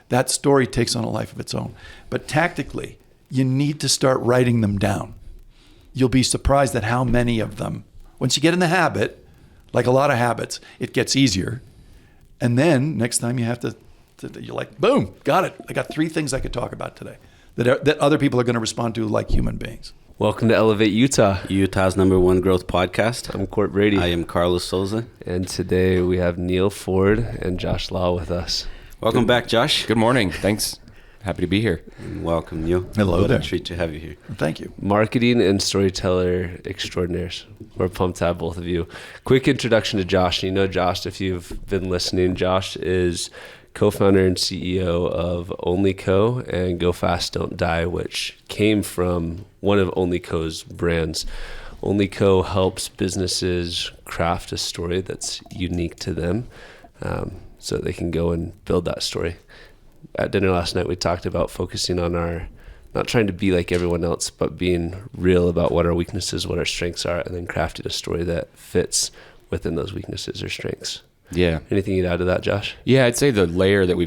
that story takes on a life of its own. But tactically, you need to start writing them down. You'll be surprised at how many of them, once you get in the habit, like a lot of habits, it gets easier. And then next time you have to you're like, boom, got it. I got 3 things I could talk about today that other people are going to respond to like human beings. Welcome to Elevate Utah. Utah's #1 growth podcast. I'm Court Brady. I am Carlos Souza. And today we have Neal Foard and Josh Law with us. Welcome back, Josh. Good morning. Thanks. Happy to be here. And welcome, Neal. Hello What there. a treat to have you here. Thank you. Marketing and storyteller extraordinaires. We're pumped to have both of you. Quick introduction to Josh. You know Josh, if you've been listening. Josh is co-founder and CEO of Only Co. and Go Fast Don't Die, which came from one of Only Co.'s brands. Only Co. helps businesses craft a story that's unique to them, so that they can go and build that story. At dinner last night, we talked about focusing on not trying to be like everyone else, but being real about what our weaknesses, what our strengths are, and then crafting a story that fits within those weaknesses or strengths. Yeah. Anything you'd add to that, Josh? Yeah, I'd say the layer that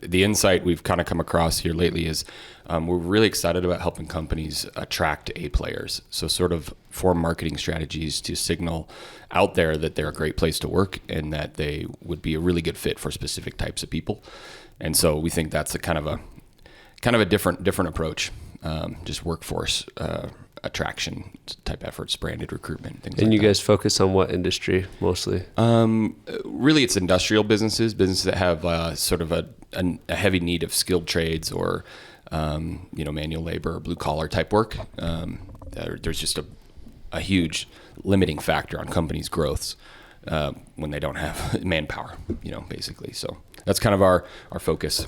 the insight we've kind of come across here lately is we're really excited about helping companies attract A players. So sort of form marketing strategies to signal out there that they're a great place to work and that they would be a really good fit for specific types of people. And so we think that's a kind of a different approach, just workforce attraction type efforts, branded recruitment, things like that. And you guys focus on what industry mostly? Really, it's industrial businesses that have sort of a heavy need of skilled trades or manual labor or blue collar type work. There's just a huge limiting factor on companies' growths when they don't have manpower, basically. So that's kind of our focus.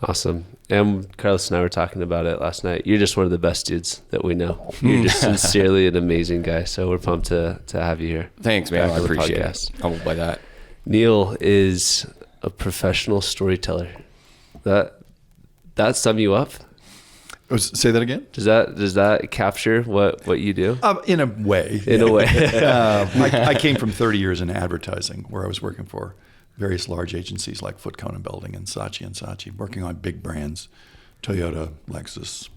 Awesome. And Carlos and I were talking about it last night. You're just one of the best dudes that we know. You're just sincerely an amazing guy. So we're pumped to have you here. Thanks, man. Back I on the appreciate podcast. it. Humbled by that. Neal is a professional storyteller. That sum you up? Say that again? Does that capture what you do? In a way. In a way. I came from 30 years in advertising where I was working for various large agencies like Foot Cone and Belding and Saatchi, working on big brands, Toyota, Lexus,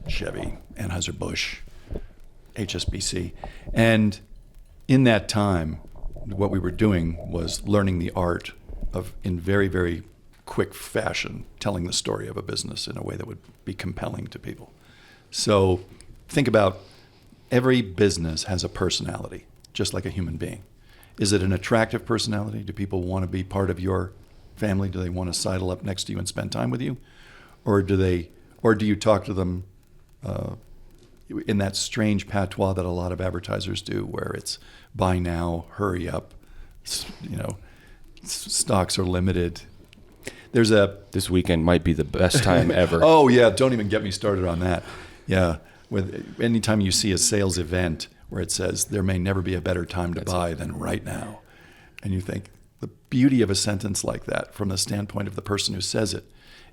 Chevy, Anheuser-Busch, HSBC. And in that time, what we were doing was learning the art of, in very, very quick fashion, telling the story of a business in a way that would be compelling to people. So think about every business has a personality, just like a human being. Is it an attractive personality? Do people want to be part of your family? Do they want to sidle up next to you and spend time with you? Or do you talk to them in that strange patois that a lot of advertisers do, where it's buy now, hurry up, stocks are limited. This weekend might be the best time ever. Oh yeah, don't even get me started on that. Yeah, anytime you see a sales event where it says there may never be a better time to buy than right now, and you think the beauty of a sentence like that from the standpoint of the person who says it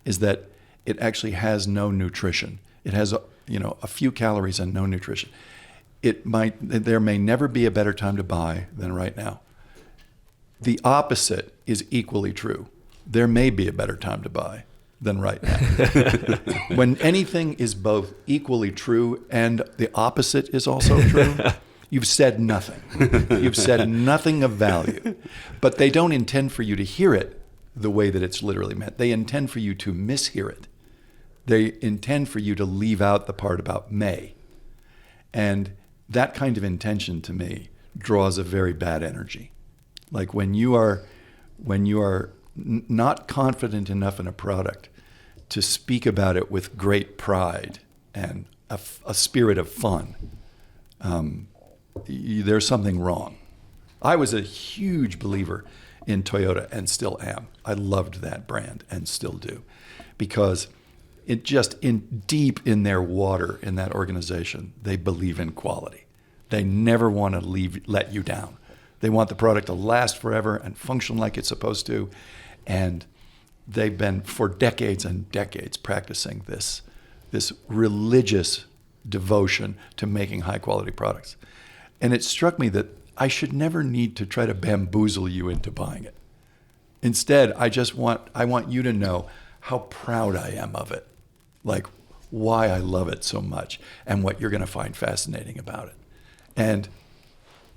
is that it actually has no nutrition. It has a few calories and no nutrition. There may never be a better time to buy than right now. The opposite is equally true. There may be a better time to buy than right now. When anything is both equally true and the opposite is also true, you've said nothing. You've said nothing of value. But they don't intend for you to hear it the way that it's literally meant. They intend for you to mishear it. They intend for you to leave out the part about may. And that kind of intention, to me, draws a very bad energy. Like when you are not confident enough in a product to speak about it with great pride and a spirit of fun, there's something wrong. I was a huge believer in Toyota and still am. I loved that brand and still do, because it just deep in their water in that organization, they believe in quality. They never want to let you down. They want the product to last forever and function like it's supposed to. And they've been for decades and decades practicing this religious devotion to making high quality products. And it struck me that I should never need to try to bamboozle you into buying it. Instead, I want you to know how proud I am of it, like why I love it so much and what you're going to find fascinating about it. And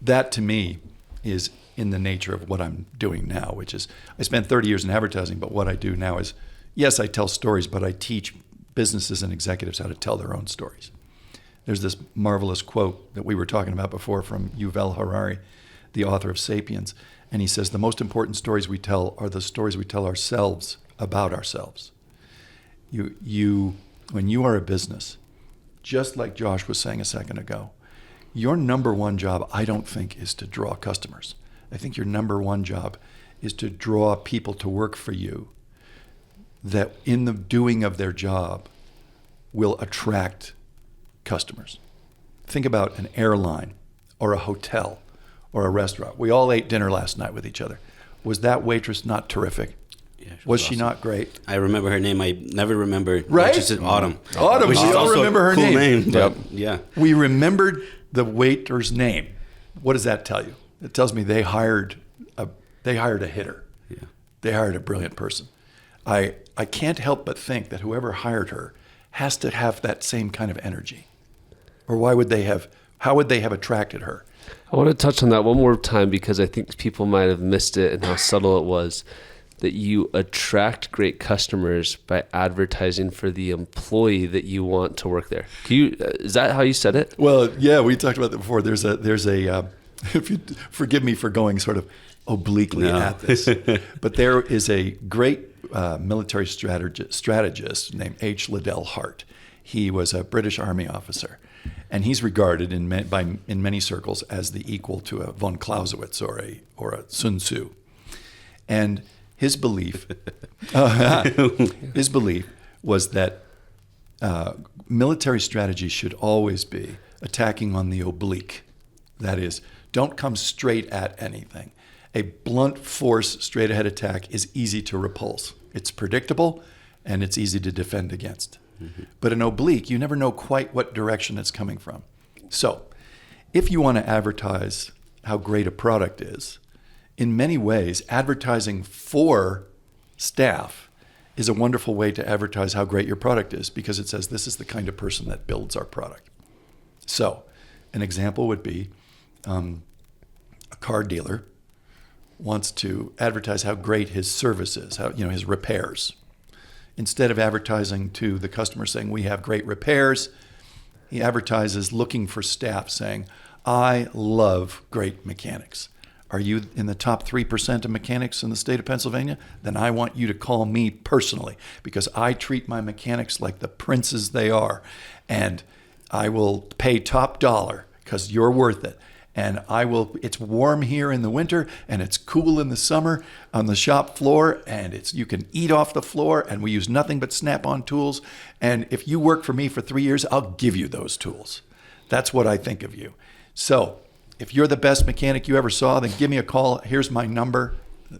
that to me is in the nature of what I'm doing now, which is I spent 30 years in advertising, but what I do now is, yes, I tell stories, but I teach businesses and executives how to tell their own stories. There's this marvelous quote that we were talking about before from Yuval Harari, the author of Sapiens. And he says, the most important stories we tell are the stories we tell ourselves about ourselves. When you are a business, just like Josh was saying a second ago, your number one job, I don't think, is to draw customers. I think your number one job is to draw people to work for you that in the doing of their job will attract customers. Think about an airline or a hotel or a restaurant. We all ate dinner last night with each other. Was that waitress not terrific? Yeah, was she awesome. not great? I remember her name. I never remember. Right? She said Autumn. Autumn, Which we is all also remember her cool name. but yeah. We remembered the waiter's name. What does that tell you? It tells me they hired a hitter. Yeah. They hired a brilliant person. I can't help but think that whoever hired her has to have that same kind of energy. Or how would they have attracted her? I want to touch on that one more time because I think people might have missed it and how subtle it was. That you attract great customers by advertising for the employee that you want to work there. Is that how you said it? Well, yeah, we talked about that before. There's a if you forgive me for going sort of obliquely at this, but there is a great military strategist named H. Liddell Hart. He was a British Army officer, and he's regarded in many circles as the equal to a von Clausewitz or a Sun Tzu. And his belief was that military strategy should always be attacking on the oblique. That is, don't come straight at anything. A blunt force straight ahead attack is easy to repulse. It's predictable and it's easy to defend against. Mm-hmm. But an oblique, you never know quite what direction it's coming from. So if you want to advertise how great a product is, in many ways, advertising for staff is a wonderful way to advertise how great your product is because it says this is the kind of person that builds our product. So an example would be a car dealer wants to advertise how great his service is, his repairs. Instead of advertising to the customer saying we have great repairs, he advertises looking for staff saying, I love great mechanics. Are you in the top 3% of mechanics in the state of Pennsylvania? Then I want you to call me personally because I treat my mechanics like the princes they are. And I will pay top dollar because you're worth it. And it's warm here in the winter and it's cool in the summer on the shop floor and you can eat off the floor and we use nothing but Snap-on tools. And if you work for me for 3 years, I'll give you those tools. That's what I think of you. So if you're the best mechanic you ever saw, then give me a call. Here's my number.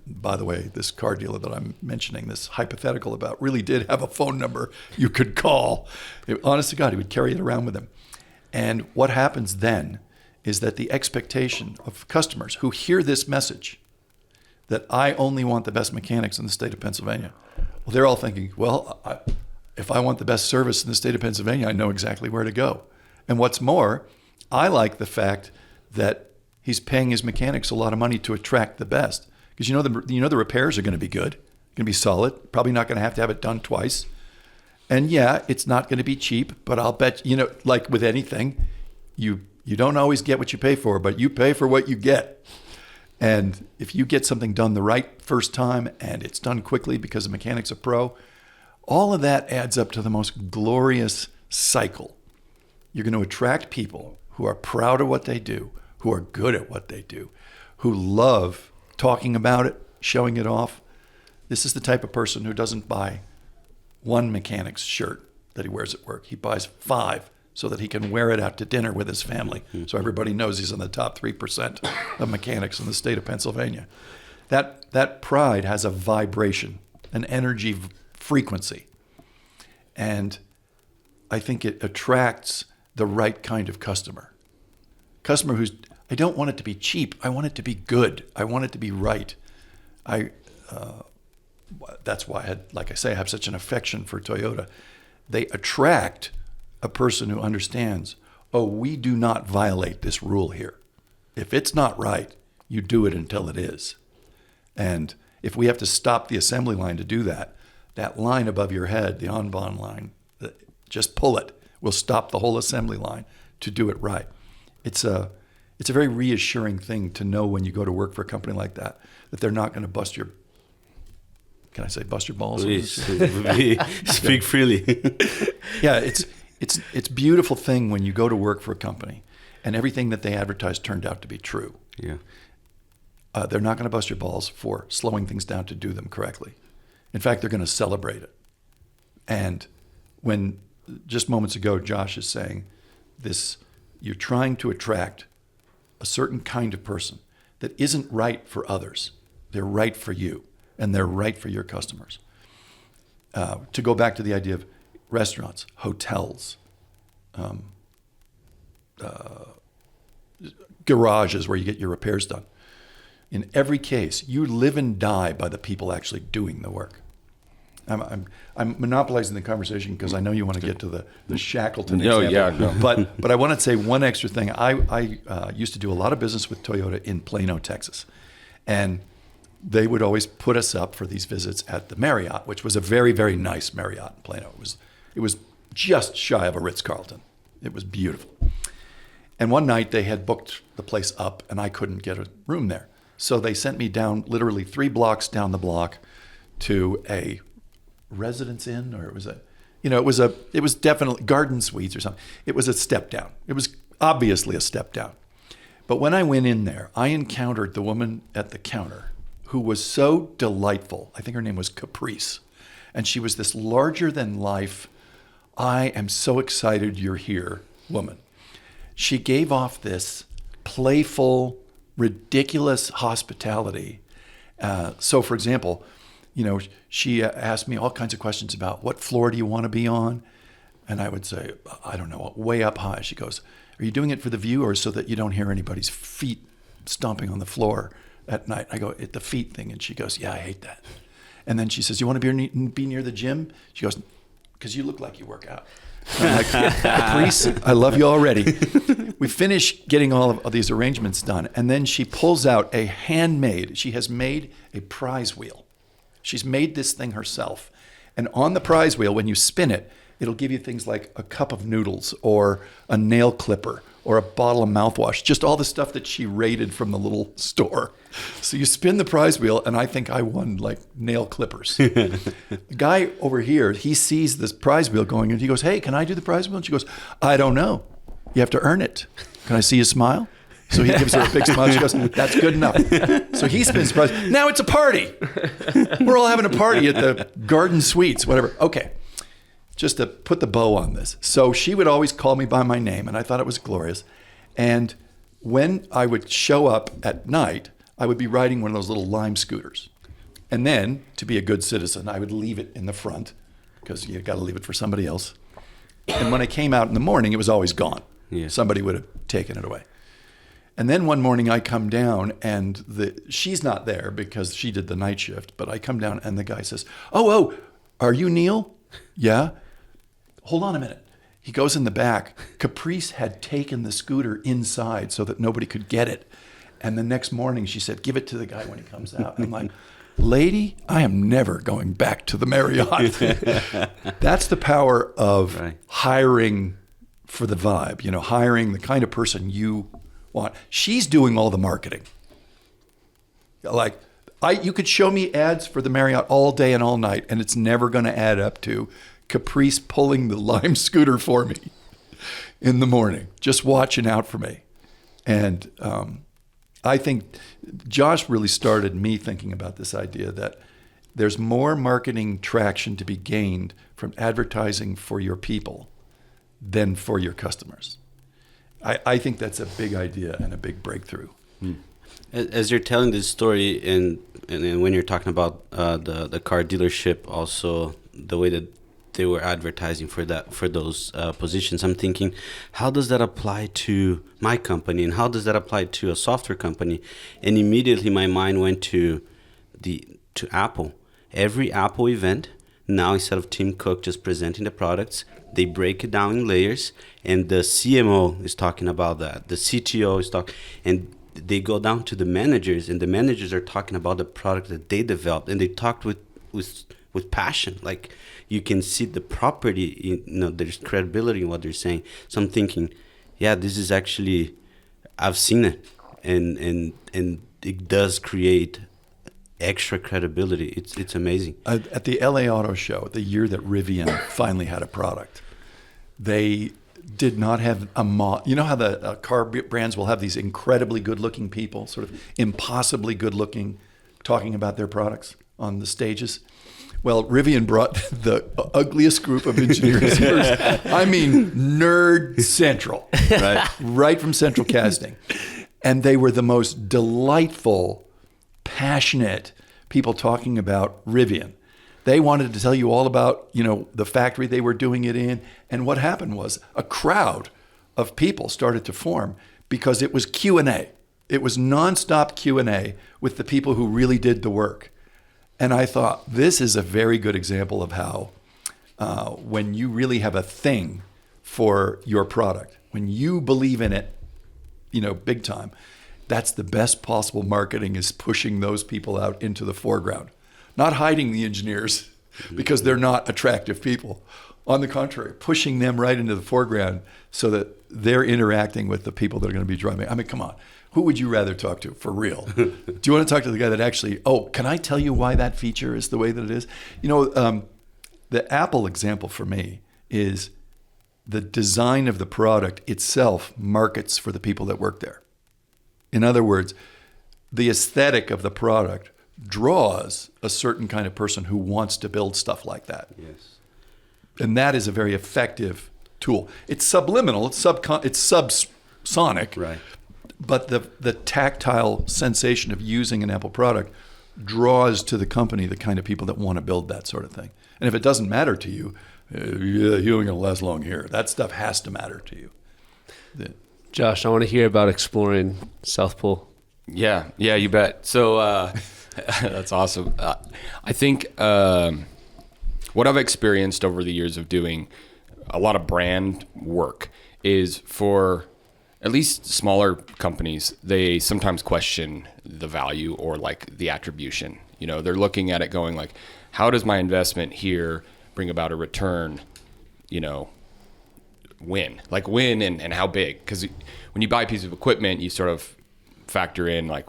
By the way, this car dealer that I'm mentioning this hypothetical about really did have a phone number you could call. Honest to God, he would carry it around with him. And what happens then is that the expectation of customers who hear this message that I only want the best mechanics in the state of Pennsylvania, well, they're all thinking, well, if I want the best service in the state of Pennsylvania, I know exactly where to go. And what's more, I like the fact that he's paying his mechanics a lot of money to attract the best. Because the repairs are going to be good, going to be solid, probably not going to have it done twice. And yeah, it's not going to be cheap, but I'll bet, like with anything, you don't always get what you pay for, but you pay for what you get. And if you get something done the right first time and it's done quickly because the mechanic's a pro, all of that adds up to the most glorious cycle. You're going to attract people who are proud of what they do, who are good at what they do, who love talking about it, showing it off. This is the type of person who doesn't buy one mechanic's shirt that he wears at work. He buys 5 so that he can wear it out to dinner with his family. So everybody knows he's in the top 3% of mechanics in the state of Pennsylvania. That pride has a vibration, an energy frequency. And I think it attracts the right kind of customer. I don't want it to be cheap. I want it to be good. I want it to be right. that's why I have such an affection for Toyota. They attract a person who understands, oh, we do not violate this rule here. If it's not right, you do it until it is. And if we have to stop the assembly line to do that, that line above your head, the Kanban line, just pull it. We'll stop the whole assembly line to do it right. It's a very reassuring thing to know when you go to work for a company like that they're not going to bust your, can I say bust your balls? Please, speak freely. Yeah, it's a beautiful thing when you go to work for a company and everything that they advertised turned out to be true. Yeah. They're not going to bust your balls for slowing things down to do them correctly. In fact, they're going to celebrate it. And when just moments ago, Josh is saying this, you're trying to attract a certain kind of person that isn't right for others. They're right for you, and they're right for your customers. To go back to the idea of restaurants, hotels, garages where you get your repairs done. In every case, you live and die by the people actually doing the work. I'm monopolizing the conversation because I know you want to get to the Shackleton example. Yeah, no. But I want to say one extra thing. I used to do a lot of business with Toyota in Plano, Texas, and they would always put us up for these visits at the Marriott, which was a very, very nice Marriott in Plano. It was just shy of a Ritz-Carlton. It was beautiful. And one night they had booked the place up, and I couldn't get a room there. So they sent me down literally 3 blocks down the block to a Residence Inn, or it was definitely Garden Suites or something. It was a step down. It was obviously a step down. But when I went in there, I encountered the woman at the counter who was so delightful. I think her name was Caprice. And she was this larger than life, I am so excited you're here woman. She gave off this playful, ridiculous hospitality. So, for example, she asked me all kinds of questions about what floor do you want to be on? And I would say, I don't know, way up high. She goes, are you doing it for the view or so that you don't hear anybody's feet stomping on the floor at night? I go, it's the feet thing. And she goes, yeah, I hate that. And then she says, you want to be near the gym? She goes, because you look like you work out. And I'm like, Caprice, I love you already. We finish getting all of these arrangements done. And then she pulls out she has made a prize wheel. She's made this thing herself. And on the prize wheel, when you spin it, it'll give you things like a cup of noodles or a nail clipper or a bottle of mouthwash, just all the stuff that she raided from the little store. So you spin the prize wheel, and I think I won like nail clippers. The guy over here, he sees this prize wheel going, and he goes, hey, can I do the prize wheel? And she goes, I don't know. You have to earn it. Can I see you smile? So he gives her a big smile. She goes, that's good enough. So he spins the prize. Now it's a party. We're all having a party at the Garden Suites, whatever. Okay. Just to put the bow on this. So she would always call me by my name, and I thought it was glorious. And when I would show up at night, I would be riding one of those little Lime scooters. And then, to be a good citizen, I would leave it in the front, because you got to leave it for somebody else. And when I came out in the morning, it was always gone. Yeah. Somebody would have taken it away. And then one morning I come down, and she's not there because she did the night shift, but I come down, and the guy says, oh, are you Neal? Yeah. Hold on a minute. He goes in the back. Caprice had taken the scooter inside so that nobody could get it. And the next morning she said, give it to the guy when he comes out. I'm like, lady, I am never going back to the Marriott. That's the power of hiring for the vibe, hiring the kind of person you want. She's doing all the marketing. Like, you could show me ads for the Marriott all day and all night, and it's never going to add up to Caprice pulling the Lime scooter for me in the morning, just watching out for me. And I think Josh really started me thinking about this idea that there's more marketing traction to be gained from advertising for your people than for your customers. I think that's a big idea and a big breakthrough. As you're telling this story, and when you're talking about the car dealership, also the way that they were advertising for those positions, I'm thinking, how does that apply to my company, and how does that apply to a software company? And immediately my mind went to to Apple. Every Apple event, now instead of Tim Cook just presenting the products, they break it down in layers, and the CMO is talking about that. The CTO is talking, and they go down to the managers, and the managers are talking about the product that they developed, and they talked with passion. Like, you can see the property, there's credibility in what they're saying. So I'm thinking, yeah, this is actually, I've seen it, and it does create extra credibility. It's amazing. At the LA Auto Show, the year that Rivian finally had a product, they did not have you know how the car brands will have these incredibly good-looking people, sort of impossibly good-looking, talking about their products on the stages? Well, Rivian brought the ugliest group of engineers. I mean, nerd central, right from Central Casting. And they were the most delightful, passionate people talking about Rivian. They wanted to tell you all about, the factory they were doing it in. And what happened was a crowd of people started to form because it was Q&A. It was nonstop Q&A with the people who really did the work. And I thought, this is a very good example of how when you really have a thing for your product, when you believe in it, big time, that's the best possible marketing, is pushing those people out into the foreground. Not hiding the engineers because they're not attractive people. On the contrary, pushing them right into the foreground so that they're interacting with the people that are going to be driving. I mean, come on. Who would you rather talk to, for real? Do you want to talk to the guy that actually, can I tell you why that feature is the way that it is? The Apple example for me is the design of the product itself markets for the people that work there. In other words, the aesthetic of the product draws a certain kind of person who wants to build stuff like that. Yes. And that is a very effective tool. It's subliminal, it's subsonic, right? But the tactile sensation of using an Apple product draws to the company the kind of people that want to build that sort of thing. And if it doesn't matter to you, you ain't going to last long here. That stuff has to matter to you. Josh, I want to hear about exploring South Pole. Yeah, you bet. So that's awesome. I think what I've experienced over the years of doing a lot of brand work is, for at least smaller companies, they sometimes question the value or like the attribution. They're looking at it going like, how does my investment here bring about a return, win and how big? Because when you buy a piece of equipment, you sort of factor in like,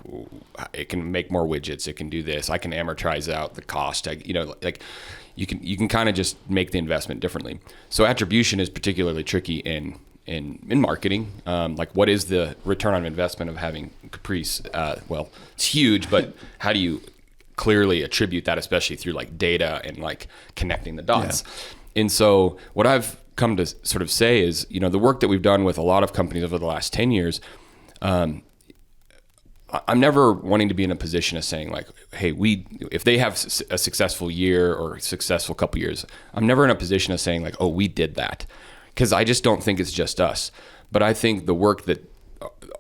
it can make more widgets, it can do this, I can amortize out the cost, you can kind of just make the investment differently. So attribution is particularly tricky in marketing. Like, what is the return on investment of having Caprice? Well, it's huge, but how do you clearly attribute that, especially through like data and like connecting the dots? Yeah. And so what I've come to sort of say is, the work that we've done with a lot of companies over the last 10 years, I'm never wanting to be in a position of saying like, hey, if they have a successful year or a successful couple years, I'm never in a position of saying like, oh, we did that. Because I just don't think it's just us. But I think the work that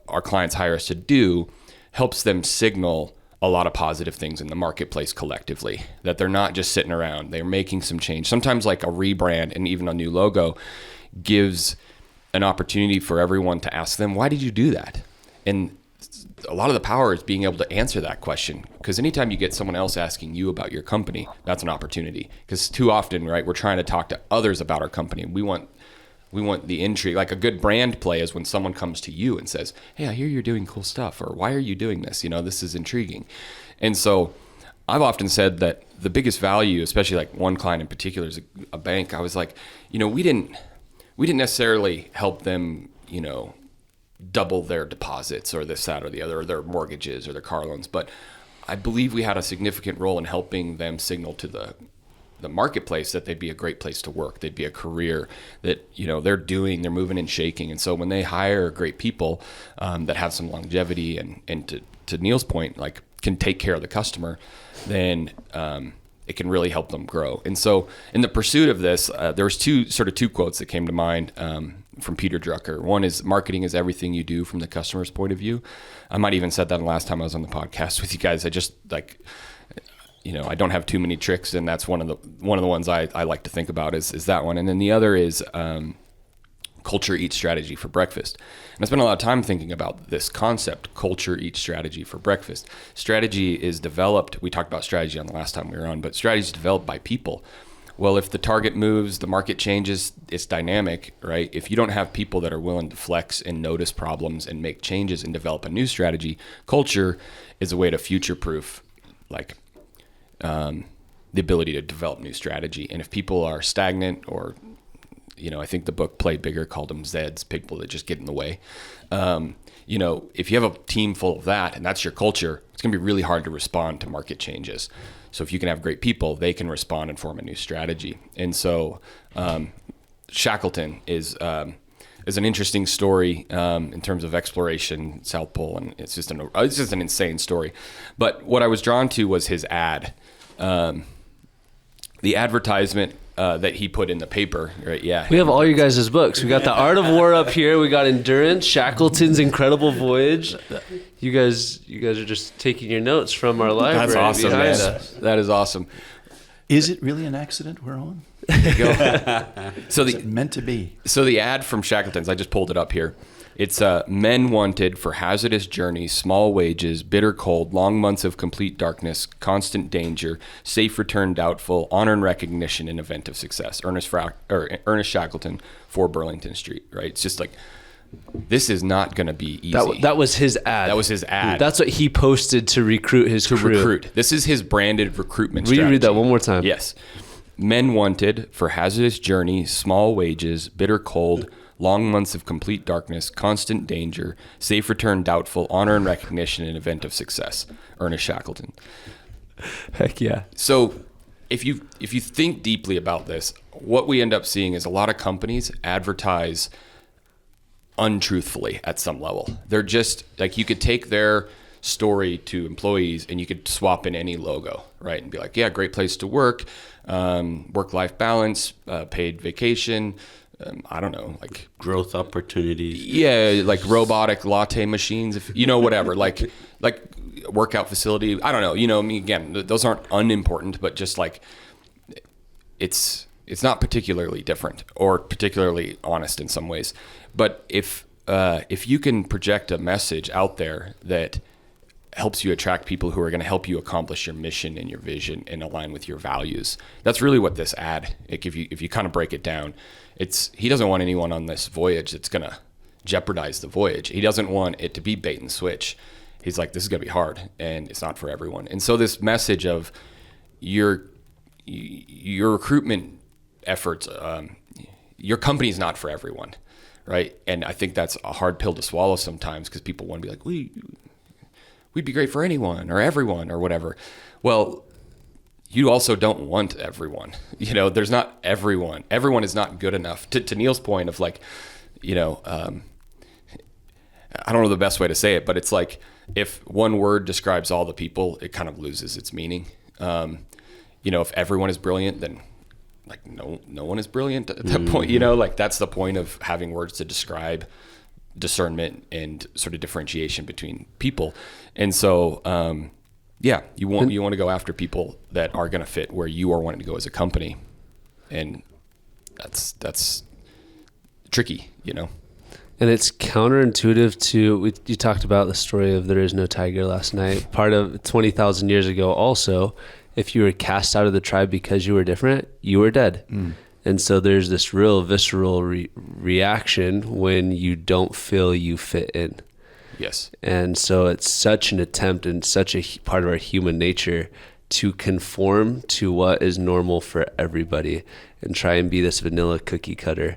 our clients hire us to do helps them signal a lot of positive things in the marketplace collectively, that they're not just sitting around, they're making some change. Sometimes like a rebrand and even a new logo gives an opportunity for everyone to ask them, why did you do that? And a lot of the power is being able to answer that question, because anytime you get someone else asking you about your company, that's an opportunity. Because too often, right, we're trying to talk to others about our company. We want the intrigue. Like, a good brand play is when someone comes to you and says, hey, I hear you're doing cool stuff, or why are you doing this? This is intriguing. And so I've often said that the biggest value, especially like one client in particular is a bank. I was like, we didn't necessarily help them, double their deposits or this, that, or the other, or their mortgages or their car loans. But I believe we had a significant role in helping them signal to the marketplace that they'd be a great place to work. They'd be a career that, they're moving and shaking. And so when they hire great people that have some longevity and to Neal's point, like can take care of the customer, then it can really help them grow. And so in the pursuit of this, there was two quotes that came to mind from Peter Drucker. One is, marketing is everything you do from the customer's point of view. I might even said that the last time I was on the podcast with you guys. I don't have too many tricks, and that's one of the ones I like to think about is that one. And then the other is culture eats strategy for breakfast. And I spent a lot of time thinking about this concept, culture eats strategy for breakfast. Strategy is developed. We talked about strategy on the last time we were on, but strategy is developed by people. Well, if the target moves, the market changes, it's dynamic, right? If you don't have people that are willing to flex and notice problems and make changes and develop a new strategy, culture is a way to future-proof, like the ability to develop new strategy. And if people are stagnant or, I think the book Play Bigger called them Zeds, people that just get in the way. If you have a team full of that and that's your culture, it's going to be really hard to respond to market changes. So if you can have great people, they can respond and form a new strategy. And so Shackleton is an interesting story in terms of exploration, South Pole, and it's just an insane story. But what I was drawn to was his ad, the advertisement that he put in the paper. Right? Yeah, We have all you guys' books. We got The Art of War up here. We got Endurance, Shackleton's Incredible Voyage. You guys are just taking your notes from our library. That's awesome, behind man. us. That is awesome. Is it really an accident we're on? There you go. So Is it meant to be? So the ad from Shackleton's, I just pulled it up here. It's men wanted for hazardous journeys, small wages, bitter cold, long months of complete darkness, constant danger, safe return doubtful, honor and recognition in event of success. Ernest Shackleton, 4 Burlington Street, right? It's just like, this is not going to be easy. That was his ad. That was his ad. That's what he posted to recruit his crew. Recruit. This is his branded recruitment Will strategy. you read that one more time? Yes. Men wanted for hazardous journey, small wages, bitter cold, long months of complete darkness, constant danger, safe return doubtful, honor and recognition in event of success. Ernest Shackleton. Heck yeah. So if you think deeply about this, what we end up seeing is a lot of companies advertise untruthfully at some level. They're just like, you could take their story to employees and you could swap in any logo, right? And be like, yeah, great place to work, work-life balance, paid vacation, I don't know, like Growth opportunities. yeah, like robotic latte machines, if whatever, like workout facility. I don't know, I mean, again, those aren't unimportant, but just like it's not particularly different or particularly honest in some ways. But if you can project a message out there that helps you attract people who are going to help you accomplish your mission and your vision and align with your values, that's really what this ad, like if you kind of break it down, he doesn't want anyone on this voyage that's going to jeopardize the voyage. He doesn't want it to be bait and switch. He's like, this is going to be hard and it's not for everyone. And so this message of your recruitment efforts, your company's not for everyone, right? And I think that's a hard pill to swallow sometimes because people want to be like, we'd be great for anyone or everyone or whatever. Well, you also don't want everyone. There's not everyone. Everyone is not good enough. To Neal's point of like, I don't know the best way to say it, but it's like if one word describes all the people, it kind of loses its meaning. If everyone is brilliant, then like no one is brilliant at that point. Like that's the point of having words to describe discernment and sort of differentiation between people. And so, you want to go after people that are going to fit where you are wanting to go as a company, and that's tricky, And it's counterintuitive to, you talked about the story of There Is No Tiger last night. Part of 20,000 years ago also, if you were cast out of the tribe because you were different, you were dead. And so there's this real visceral reaction when you don't feel you fit in. Yes. And so it's such an attempt and such a part of our human nature to conform to what is normal for everybody and try and be this vanilla cookie cutter.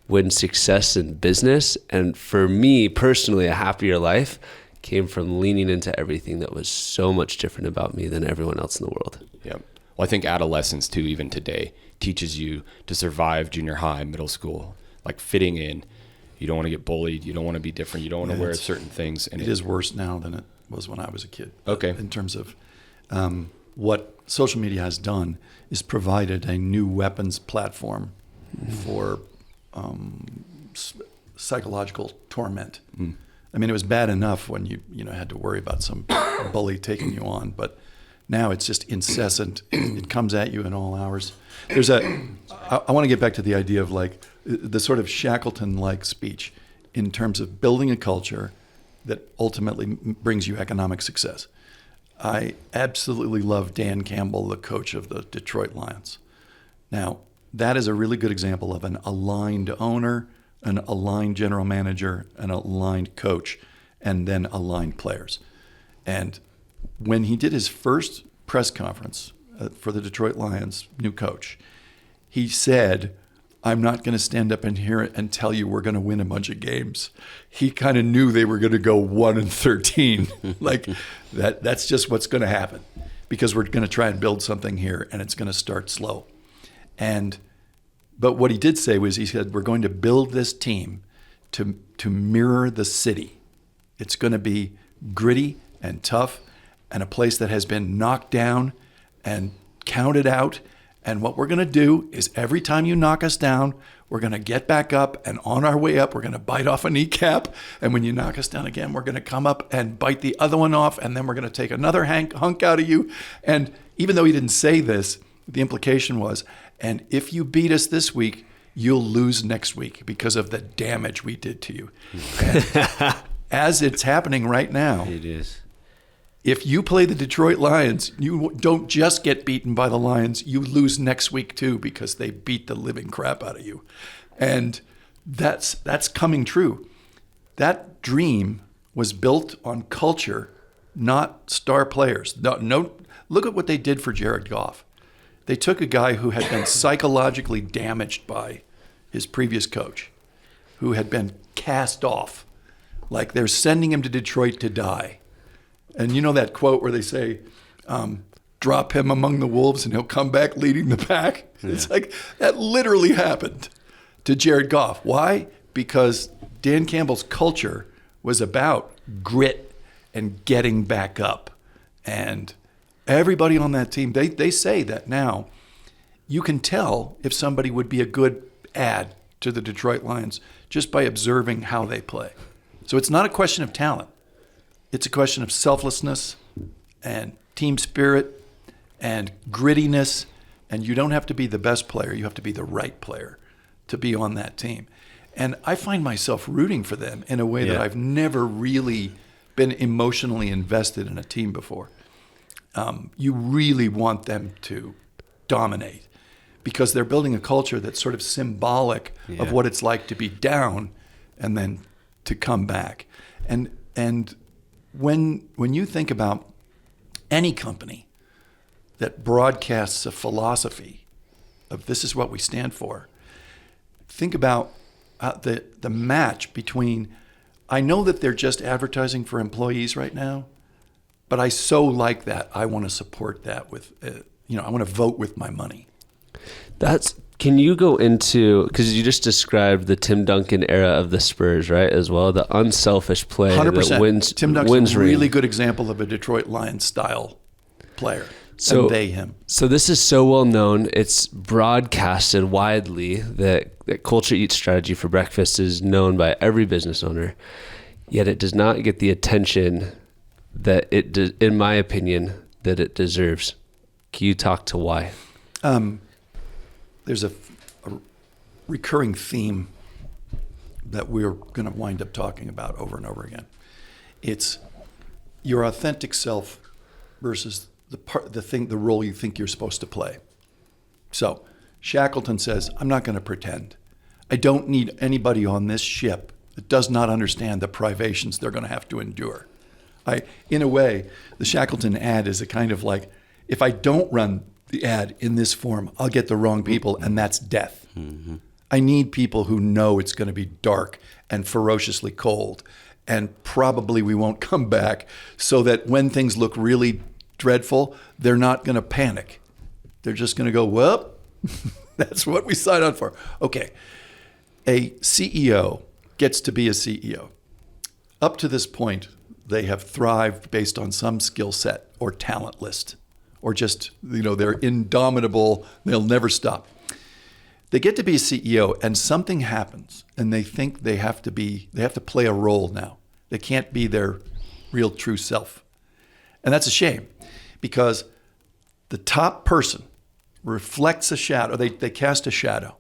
When success in business, and for me personally, a happier life, came from leaning into everything that was so much different about me than everyone else in the world. Yeah. Well, I think adolescence too, even today, teaches you to survive junior high, middle school, like fitting in. You don't want to get bullied. You don't want to be different. You don't want to wear certain things. And it is worse now than it was when I was a kid. Okay. In terms of what social media has done is provided a new weapons platform for psychological torment. I mean, it was bad enough when you had to worry about some bully taking you on, but Now it's just incessant. It comes at you in all hours. I want to get back to the idea of like the sort of Shackleton-like speech in terms of building a culture that ultimately brings you economic success. I absolutely love Dan Campbell, the coach of the Detroit Lions. Now, that is a really good example of an aligned owner, an aligned general manager, an aligned coach, and then aligned players. And when he did his first press conference for the Detroit Lions new coach, he said, I'm not going to stand up in here and tell you we're going to win a bunch of games. He kind of knew they were going to go 1-13. Like that's just what's going to happen, because we're going to try and build something here and it's going to start slow. But what he did say was, he said, we're going to build this team to mirror the city. It's going to be gritty and tough and a place that has been knocked down and counted out. And what we're going to do is every time you knock us down, we're going to get back up, and on our way up, we're going to bite off a kneecap. And when you knock us down again, we're going to come up and bite the other one off. And then we're going to take another hunk out of you. And even though he didn't say this, the implication was, and if you beat us this week, you'll lose next week because of the damage we did to you. And as it's happening right now, It is. if you play the Detroit Lions, you don't just get beaten by the Lions, you lose next week too, because they beat the living crap out of you. And that's coming true. That dream was built on culture, not star players. No, look at what they did for Jared Goff. They took a guy who had been psychologically damaged by his previous coach, who had been cast off, like they're sending him to Detroit to die. And you know that quote where they say, drop him among the wolves and he'll come back leading the pack? Yeah. It's like that literally happened to Jared Goff. Why? Because Dan Campbell's culture was about grit and getting back up. And everybody on that team, they say that now you can tell if somebody would be a good add to the Detroit Lions just by observing how they play. So it's not a question of talent. It's a question of selflessness and team spirit and grittiness. And you don't have to be the best player. You have to be the right player to be on that team. And I find myself rooting for them in a way that I've never really been emotionally invested in a team before. You really want them to dominate because they're building a culture that's sort of symbolic of what it's like to be down and then to come back. And when you think about any company that broadcasts a philosophy of this is what we stand for, think about the match between, I know that they're just advertising for employees right now, but I so like that. I want to support that with, I want to vote with my money. Can you go into, because you just described the Tim Duncan era of the Spurs, right, as well, the unselfish play 100%. that wins. Tim Duncan's wins a really ring. good example of a Detroit Lions style player. So and they, him. So this is so well known. It's broadcasted widely that Culture Eats strategy for breakfast is known by every business owner. Yet it does not get the attention that in my opinion, that it deserves. Can you talk to why? There's a recurring theme that we're going to wind up talking about over and over again. It's your authentic self versus the role you think you're supposed to play. So Shackleton says, I'm not going to pretend. I don't need anybody on this ship that does not understand the privations they're going to have to endure. In a way, the Shackleton ad is a kind of like, if I don't run the ad in this form, I'll get the wrong people, and that's death. Mm-hmm. I need people who know it's going to be dark and ferociously cold, and probably we won't come back, so that when things look really dreadful, they're not going to panic. They're just going to go, well, that's what we signed on for. Okay, a CEO gets to be a CEO. Up to this point, they have thrived based on some skill set or talent list, or just, they're indomitable, they'll never stop. They get to be a CEO and something happens and they think they have to play a role now. They can't be their real true self. And that's a shame, because the top person reflects a shadow. They cast a shadow.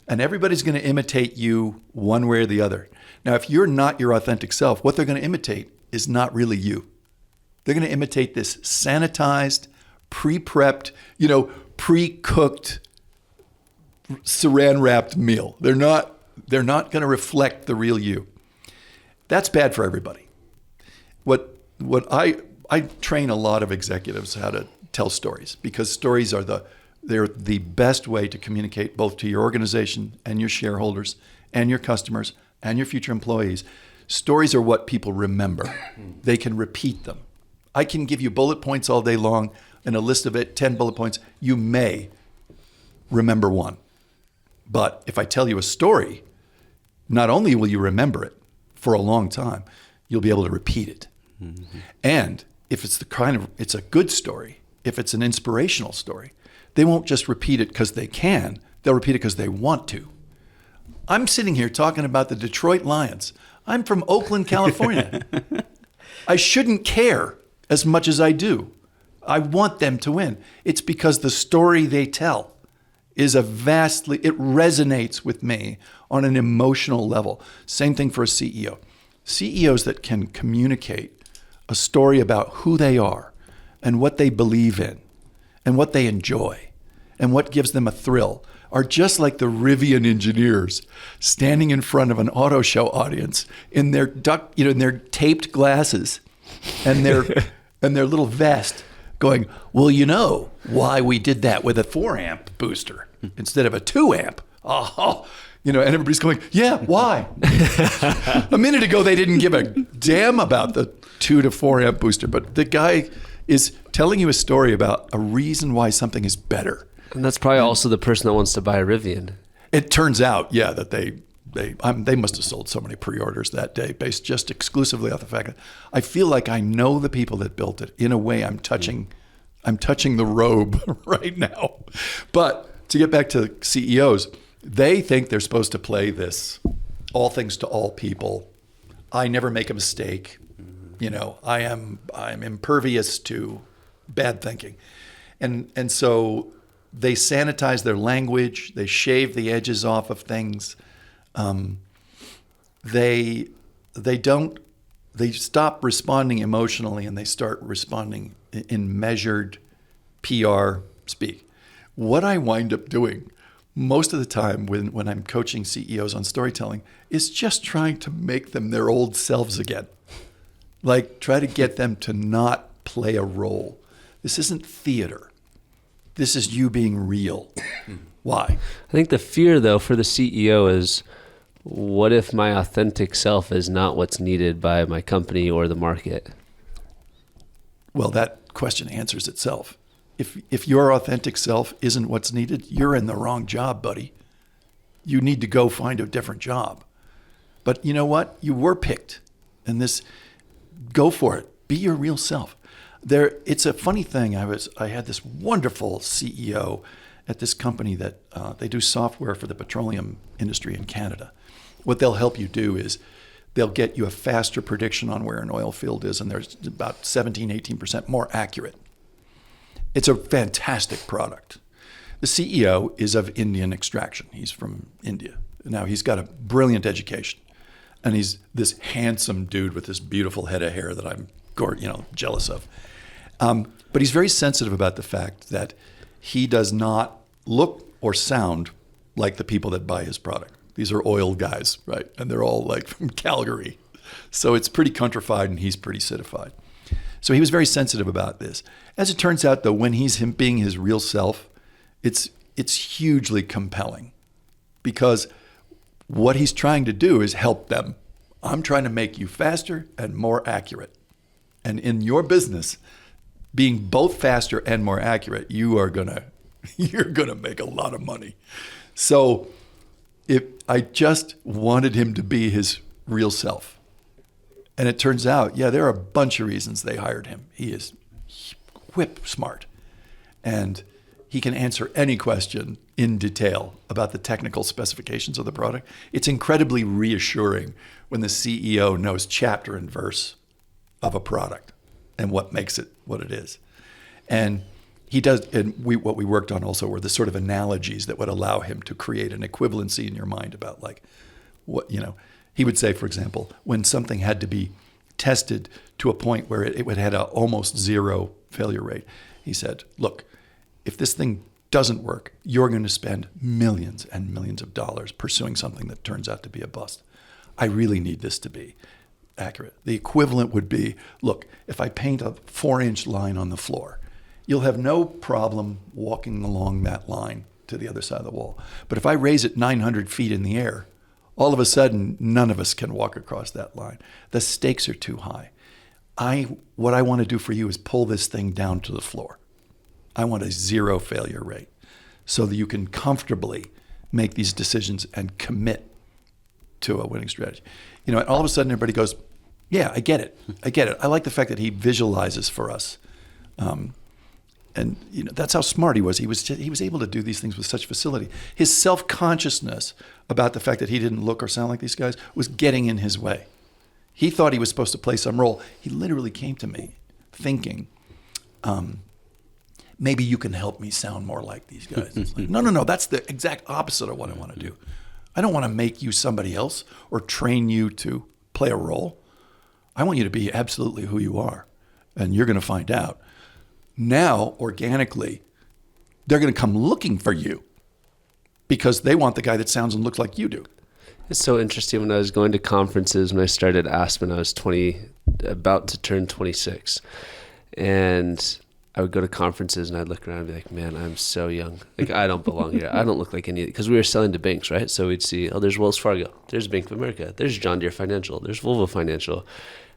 And everybody's going to imitate you one way or the other. Now, if you're not your authentic self, what they're going to imitate is not really you. They're going to imitate this sanitized, pre-prepped, pre-cooked, saran-wrapped meal. They're not going to reflect the real you. That's bad for everybody. What I train a lot of executives how to tell stories, because stories are they're the best way to communicate both to your organization and your shareholders and your customers and your future employees. Stories are what people remember. They can repeat them. I can give you bullet points all day long and a list of 10 bullet points. You may remember one. But if I tell you a story, not only will you remember it for a long time, you'll be able to repeat it. Mm-hmm. And if it's it's a good story, if it's an inspirational story, they won't just repeat it because they can, they'll repeat it because they want to. I'm sitting here talking about the Detroit Lions. I'm from Oakland, California. I shouldn't care as much as I do. I want them to win. It's because the story they tell is it resonates with me on an emotional level. Same thing for a CEO. CEOs that can communicate a story about who they are and what they believe in and what they enjoy and what gives them a thrill are just like the Rivian engineers standing in front of an auto show audience in their in their taped glasses and their little vest, going, well, you know why we did that with a 4-amp booster instead of a 2-amp. Oh, and everybody's going, yeah, why? A minute ago, they didn't give a damn about the 2 to 4-amp booster, but the guy is telling you a story about a reason why something is better. And that's probably also the person that wants to buy a Rivian. It turns out, yeah, that they must have sold so many pre-orders that day based just exclusively off the fact that I feel like I know the people that built it. In a way, I'm touching the robe right now. But to get back to CEOs, they think they're supposed to play this all things to all people. I never make a mistake. I'm impervious to bad thinking. And so they sanitize their language, they shave the edges off of things. They stop responding emotionally and they start responding in measured PR speak. What I wind up doing most of the time when I'm coaching CEOs on storytelling is just trying to make them their old selves again. Like, try to get them to not play a role. This isn't theater. This is you being real. Why? I think the fear, though, for the CEO is, what if my authentic self is not what's needed by my company or the market? Well, that question answers itself. If your authentic self isn't what's needed, you're in the wrong job, buddy. You need to go find a different job. But you know what? You were picked. And go for it. Be your real self. It's a funny thing. I had this wonderful CEO at this company that they do software for the petroleum industry in Canada. What they'll help you do is they'll get you a faster prediction on where an oil field is, and there's about 17, 18% more accurate. It's a fantastic product. The CEO is of Indian extraction. He's from India. Now, he's got a brilliant education, and he's this handsome dude with this beautiful head of hair that I'm jealous of. But he's very sensitive about the fact that he does not look or sound like the people that buy his product. These are oil guys, right? And they're all like from Calgary. So it's pretty countrified and he's pretty citified. So he was very sensitive about this. As it turns out, though, when he's him being his real self, it's hugely compelling, because what he's trying to do is help them. I'm trying to make you faster and more accurate. And in your business, being both faster and more accurate, you're gonna make a lot of money. So I just wanted him to be his real self. And it turns out, there are a bunch of reasons they hired him. He is whip smart. And he can answer any question in detail about the technical specifications of the product. It's incredibly reassuring when the CEO knows chapter and verse of a product and what makes it what it is. And he does, and what we worked on also were the sort of analogies that would allow him to create an equivalency in your mind about like what, he would say, for example, when something had to be tested to a point where it had a almost zero failure rate, he said, look, if this thing doesn't work, you're going to spend millions and millions of dollars pursuing something that turns out to be a bust. I really need this to be accurate. The equivalent would be, look, if I paint a 4-inch line on the floor, you'll have no problem walking along that line to the other side of the wall. But if I raise it 900 feet in the air, all of a sudden, none of us can walk across that line. The stakes are too high. What I want to do for you is pull this thing down to the floor. I want a zero failure rate so that you can comfortably make these decisions and commit to a winning strategy. And all of a sudden everybody goes, yeah, I get it. I like the fact that he visualizes for us. And that's how smart he was. He was able to do these things with such facility. His self-consciousness about the fact that he didn't look or sound like these guys was getting in his way. He thought he was supposed to play some role. He literally came to me thinking, maybe you can help me sound more like these guys. It's like, no, that's the exact opposite of what I want to do. I don't want to make you somebody else or train you to play a role. I want you to be absolutely who you are, and you're going to find out. Now, organically, they're going to come looking for you because they want the guy that sounds and looks like you do. It's so interesting. When I was going to conferences, when I started Aspen, I was 20, about to turn 26. And I would go to conferences and I'd look around and be like, man, I'm so young. Like, I don't belong here. I don't look like any, because we were selling to banks, right? So we'd see, oh, there's Wells Fargo. There's Bank of America. There's John Deere Financial. There's Volvo Financial.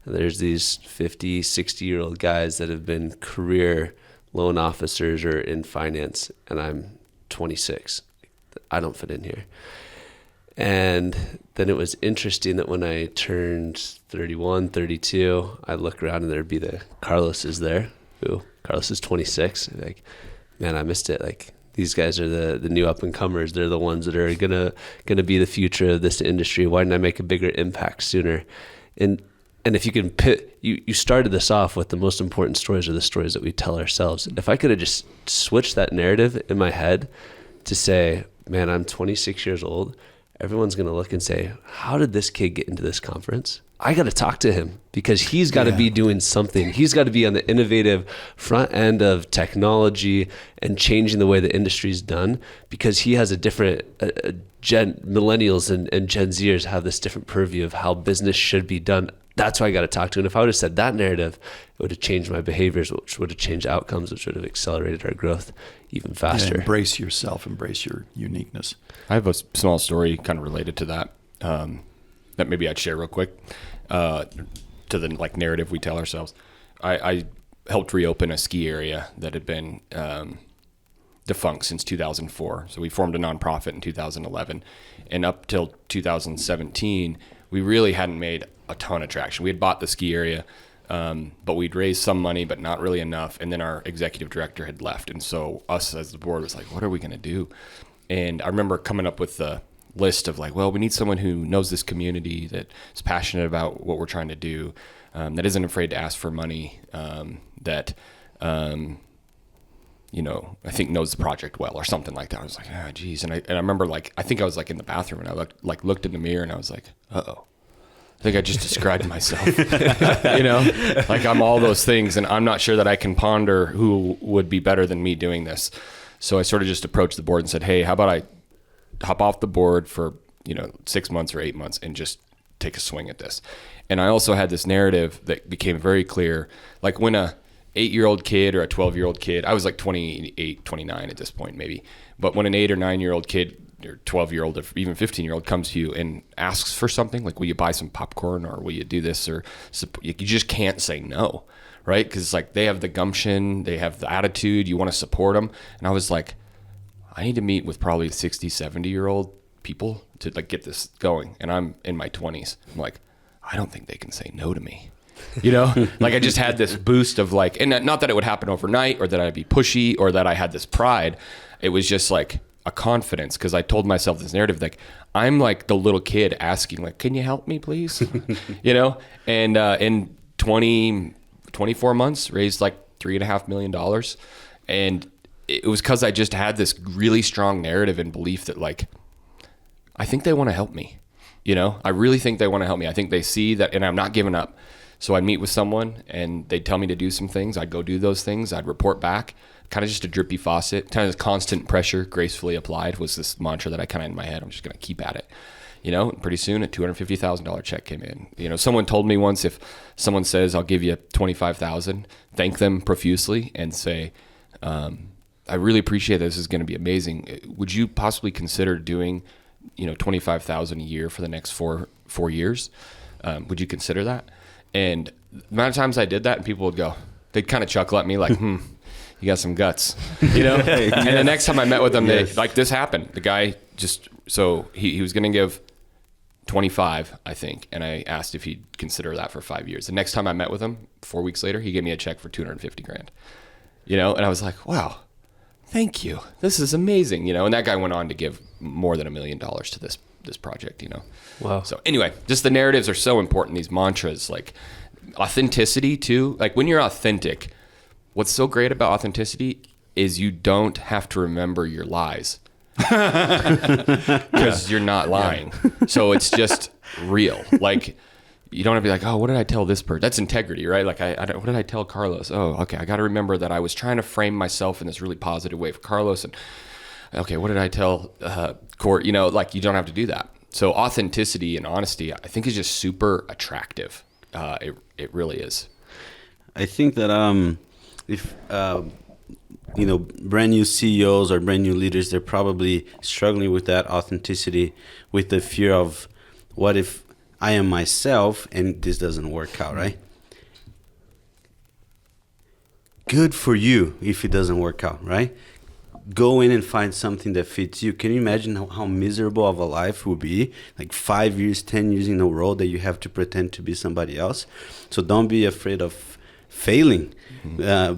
And there's these 50, 60-year-old guys that have been career loan officers or in finance. And I'm 26. I don't fit in here. And then it was interesting that when I turned 31, 32, I look around and there'd be the Carlos is there, who Carlos is 26. Like, man, I missed it. Like, these guys are the new up and comers. They're the ones that are gonna be the future of this industry. Why didn't I make a bigger impact sooner? And if you can you started this off with the most important stories are the stories that we tell ourselves. If I could have just switched that narrative in my head to say, man, I'm 26 years old. Everyone's going to look and say, how did this kid get into this conference? I got to talk to him because he's got to be doing something. He's got to be on the innovative front end of technology and changing the way the industry's done, because he has a different millennials and Gen Zers have this different purview of how business should be done. That's why I got to talk to him. And if I would have said that narrative, it would have changed my behaviors, which would have changed outcomes, which would have accelerated our growth even faster. And embrace yourself, embrace your uniqueness. I have a small story kind of related to that that maybe I'd share real quick to the narrative we tell ourselves. I helped reopen a ski area that had been defunct since 2004. So we formed a nonprofit in 2011, and up till 2017, we really hadn't made a ton of traction. We had bought the ski area, but we'd raised some money, but not really enough. And then our executive director had left. And so us as the board was like, what are we going to do? And I remember coming up with the list of we need someone who knows this community, that is passionate about what we're trying to do, that isn't afraid to ask for money, that, I think knows the project well or something like that. I was like, oh, geez. And I remember I think I was in the bathroom and I looked in the mirror and I was like, uh-oh. I think I just described myself, I'm all those things, and I'm not sure that I can ponder who would be better than me doing this. So I sort of just approached the board and said, hey, how about I hop off the board for, 6 months or 8 months and just take a swing at this. And I also had this narrative that became very clear. Like when a 8-year-old kid or a 12-year-old kid, I was 28, 29 at this point maybe, but when an 8 or 9-year-old kid or 12-year-old or even 15-year-old comes to you and asks for something, will you buy some popcorn or will you do this, or you just can't say no, right? Because they have the gumption, they have the attitude, you want to support them. And I was like, I need to meet with probably 60, 70-year-old people to get this going. And I'm in my 20s. I'm like, I don't think they can say no to me. I just had this boost of and not that it would happen overnight or that I'd be pushy or that I had this pride. It was just a confidence, because I told myself this narrative, I'm the little kid asking, can you help me please? And in 24 months raised $3.5 million And it was because I just had this really strong narrative and belief that like, I think they want to help me. You know, I really think they want to help me. I think they see that, and I'm not giving up. So I'd meet with someone and they'd tell me to do some things. I'd go do those things. I'd report back, kind of just a drippy faucet, kind of constant pressure, gracefully applied was this mantra that I kind of in my head, I'm just going to keep at it. You know, and pretty soon a $250,000 check came in. You know, someone told me once, if someone says, I'll give you $25,000, thank them profusely and say, I really appreciate this is going to be amazing. Would you possibly consider doing, you know, $25,000 a year for the next four years? Would you consider that? And the amount of times I did that and people would go, they'd kind of chuckle at me like, you got some guts, you know? Yes. And the next time I met with them, Yes. they like, this happened. The guy just, so he was going to give 25, I think. And I asked if he'd consider that for 5 years. The next time I met with him, 4 weeks later, he gave me a check for $250,000, you know? And I was like, wow, thank you. This is amazing. You know? And that guy went on to give more than $1 million to this project, you know? Wow. So anyway, just the narratives are so important. These mantras, like authenticity too. Like when you're authentic, what's so great about authenticity is you don't have to remember your lies because you're not lying. So it's just real. Like you don't have to be like, oh, what did I tell this person? That's integrity, right? Like what did I tell Carlos? Oh, okay. I got to remember that I was trying to frame myself in this really positive way for Carlos. And okay, what did I tell Court? You know, like you don't have to do that. So authenticity and honesty, I think, is just super attractive. It really is. I think that if you know, brand new CEOs or brand new leaders, they're probably struggling with that authenticity, with the fear of what if I am myself and this doesn't work out, right? Good for you if it doesn't work out, right? Go in and find something that fits you. Can you imagine how miserable of a life would be? Like 5 years, 10 years in a row that you have to pretend to be somebody else. So don't be afraid of failing.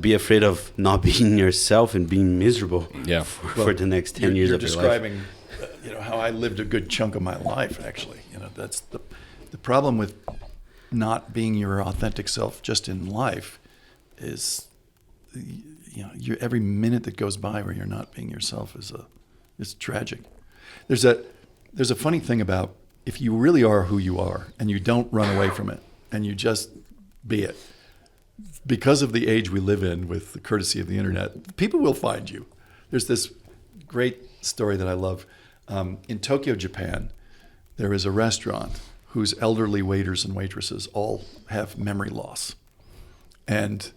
Be afraid of not being yourself and being miserable for the next 10 years of your life. You're describing, you know, how I lived a good chunk of my life, actually. You know, that's the problem with not being your authentic self just in life is, you know, every minute that goes by where you're not being yourself is tragic. There's a funny thing about if you really are who you are and you don't run away from it and you just be it. Because of the age we live in, with the courtesy of the internet, people will find you. There's this great story that I love. In Tokyo, Japan, there is a restaurant whose elderly waiters and waitresses all have memory loss. And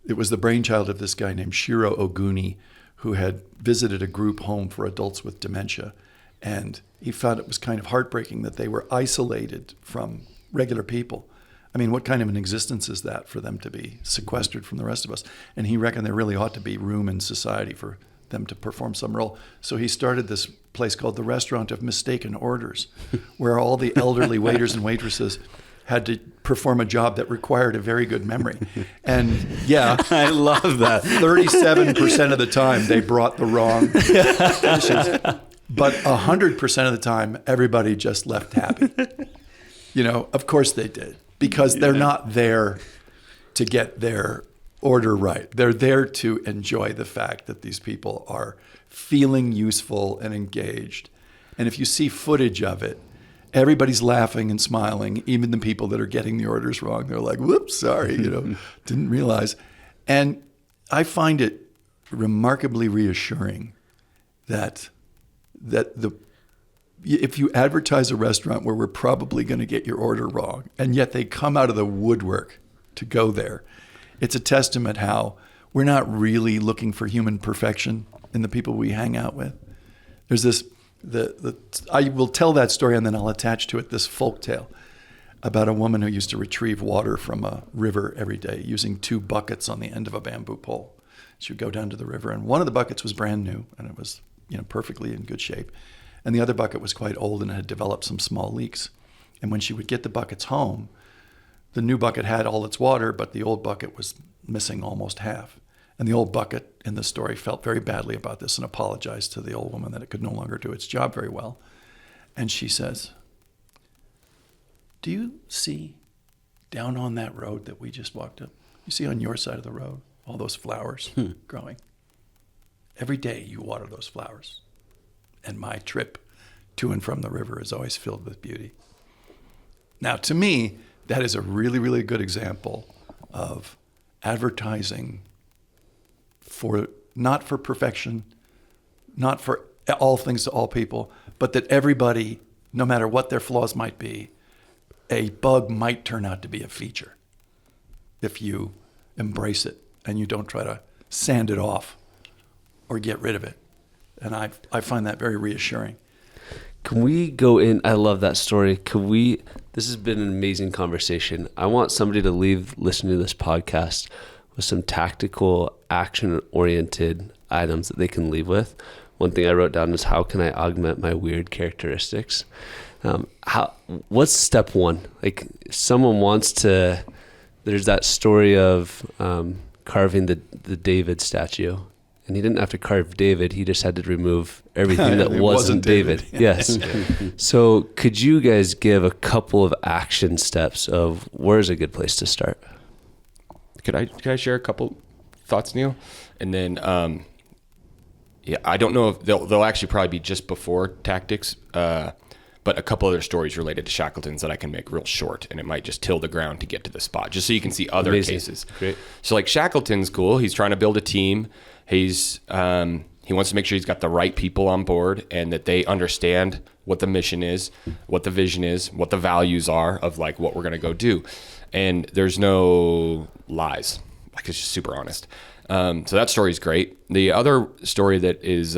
it was the brainchild of this guy named Shiro Oguni, who had visited a group home for adults with dementia. And he found it was kind of heartbreaking that they were isolated from regular people. I mean, what kind of an existence is that for them to be sequestered from the rest of us? And he reckoned there really ought to be room in society for them to perform some role. So he started this place called the Restaurant of Mistaken Orders, where all the elderly waiters and waitresses had to perform a job that required a very good memory. And yeah, I love that. 37% of the time they brought the wrong dishes. But 100% of the time, everybody just left happy. You know, of course they did, because they're not there to get their order right. They're there to enjoy the fact that these people are feeling useful and engaged. And if you see footage of it, everybody's laughing and smiling, even the people that are getting the orders wrong. They're like, whoops, sorry, you know, didn't realize. And I find it remarkably reassuring that if you advertise a restaurant where we're probably going to get your order wrong, and yet they come out of the woodwork to go there, it's a testament how we're not really looking for human perfection in the people we hang out with. There's this, I will tell that story and then I'll attach to it this folk tale about a woman who used to retrieve water from a river every day using 2 buckets on the end of a bamboo pole. She would go down to the river, and one of the buckets was brand new and it was, you know, perfectly in good shape. And the other bucket was quite old and had developed some small leaks. And when she would get the buckets home, the new bucket had all its water, but the old bucket was missing almost half. And the old bucket in the story felt very badly about this and apologized to the old woman that it could no longer do its job very well. And she says, "Do you see down on that road that we just walked up? You see on your side of the road all those flowers growing? every day you water those flowers. And my trip to and from the river is always filled with beauty. Now, to me, that is a really, really good example of advertising not for perfection, not for all things to all people, but that everybody, no matter what their flaws might be, a bug might turn out to be a feature if you embrace it and you don't try to sand it off or get rid of it. And I find that very reassuring. Can we go in? I love that story. This has been an amazing conversation. I want somebody to leave listening to this podcast with some tactical, action-oriented items that they can leave with. One thing I wrote down is, how can I augment my weird characteristics? What's step one? Like, if someone wants to, there's that story of carving the David statue. And he didn't have to carve David. He just had to remove everything that wasn't David. Yes. So could you guys give a couple of action steps of where's a good place to start? Could I share a couple thoughts, Neal? And then, I don't know if they'll actually probably be just before tactics, but a couple other stories related to Shackletons that I can make real short, and it might just till the ground to get to the spot, just so you can see other cases. Great. So like Shackleton's cool. He's trying to build a team. He wants to make sure he's got the right people on board and that they understand what the mission is, what the vision is, what the values are of like what we're going to go do. And there's no lies. Like, it's just super honest. So that story is great. The other story that is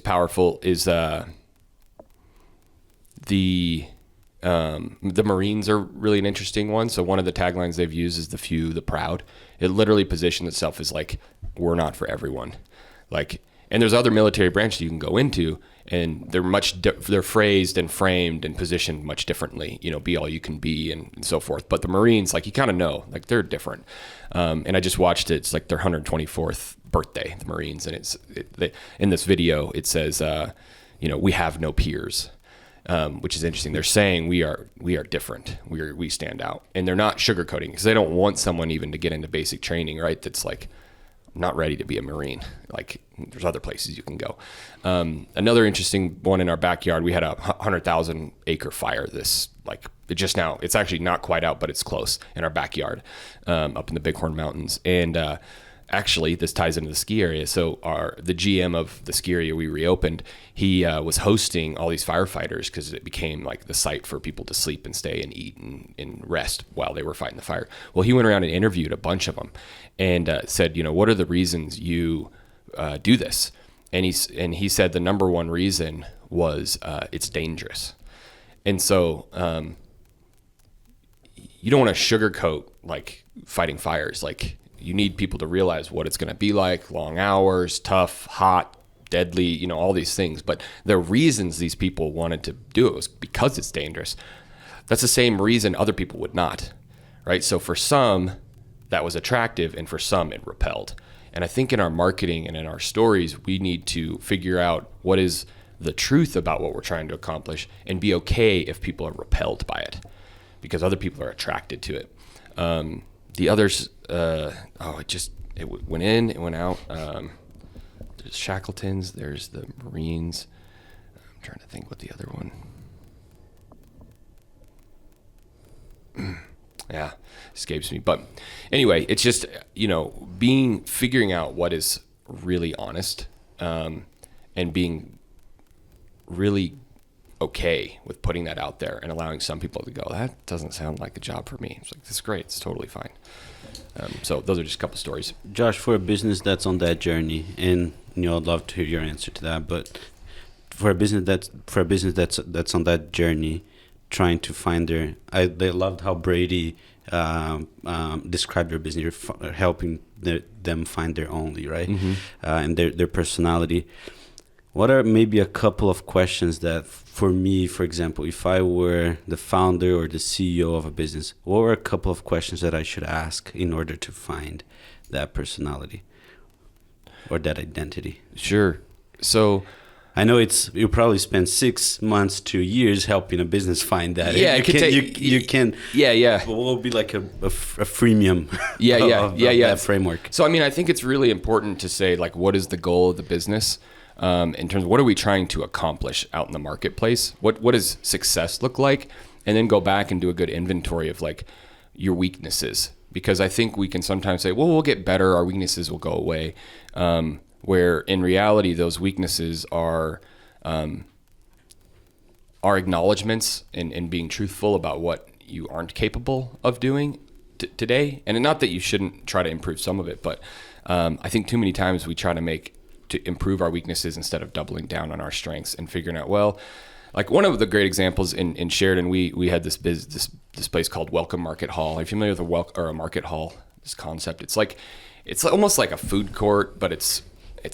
powerful is the Marines are really an interesting one. So one of the taglines they've used is the few, the proud. It literally positions itself as like, we're not for everyone. Like, and there's other military branches you can go into, and they're they're phrased and framed and positioned much differently. Be all you can be and so forth. But the Marines, like, you kind of know, like, they're different. And I just watched it. It's like their 124th birthday, the Marines, and in this video it says, we have no peers. Which is interesting. They're saying we are different. We stand out, and they're not sugarcoating, because they don't want someone even to get into basic training, right? That's like not ready to be a Marine. Like, there's other places you can go. Another interesting one in our backyard. We had a 100,000 acre fire. It's actually not quite out, but it's close in our backyard, up in the Bighorn Mountains, and. Actually, this ties into the ski area. So the GM of the ski area we reopened, he was hosting all these firefighters because it became like the site for people to sleep and stay and eat and rest while they were fighting the fire. Well, he went around and interviewed a bunch of them and said, what are the reasons you do this? And he said the number one reason was it's dangerous. And so you don't want to sugarcoat like fighting fires. Like, you need people to realize what it's going to be like: long hours, tough, hot, deadly, all these things. But the reasons these people wanted to do it was because it's dangerous. That's the same reason other people would not, right? So for some, that was attractive, and for some, it repelled. And I think in our marketing and in our stories, we need to figure out what is the truth about what we're trying to accomplish and be okay if people are repelled by it, because other people are attracted to it. The others, it went in, it went out. There's Shackletons, there's the Marines. I'm trying to think what the other one. Yeah, escapes me. But anyway, it's just, figuring out what is really honest, and being really okay with putting that out there and allowing some people to go, that doesn't sound like a job for me. It's like, that's great. It's totally fine. So those are just a couple stories. Josh, for a business that's on that journey, and I'd love to hear your answer to that, but for a business that's on that journey, trying to find they loved how Brady described their business, helping them find their only, right? Mm-hmm. And their personality. What are maybe a couple of questions that, for me, for example, if I were the founder or the CEO of a business, what were a couple of questions that I should ask in order to find that personality or that identity? Sure. So I know you probably spend 6 months to years helping a business find that. Yeah, you it could can, take. you can. Yeah. What will be like a freemium? Yeah. of that framework. So I mean, I think it's really important to say like, what is the goal of the business? In terms of what are we trying to accomplish out in the marketplace? What does success look like? And then go back and do a good inventory of like your weaknesses, because I think we can sometimes say, well, we'll get better, our weaknesses will go away, where in reality those weaknesses are acknowledgments and being truthful about what you aren't capable of doing today. And not that you shouldn't try to improve some of it, but I think too many times we try to improve our weaknesses instead of doubling down on our strengths and figuring out, well, like one of the great examples in Sheridan, we had this place called Welcome Market Hall. Are you familiar with a market hall? This concept, it's almost like a food court, but it's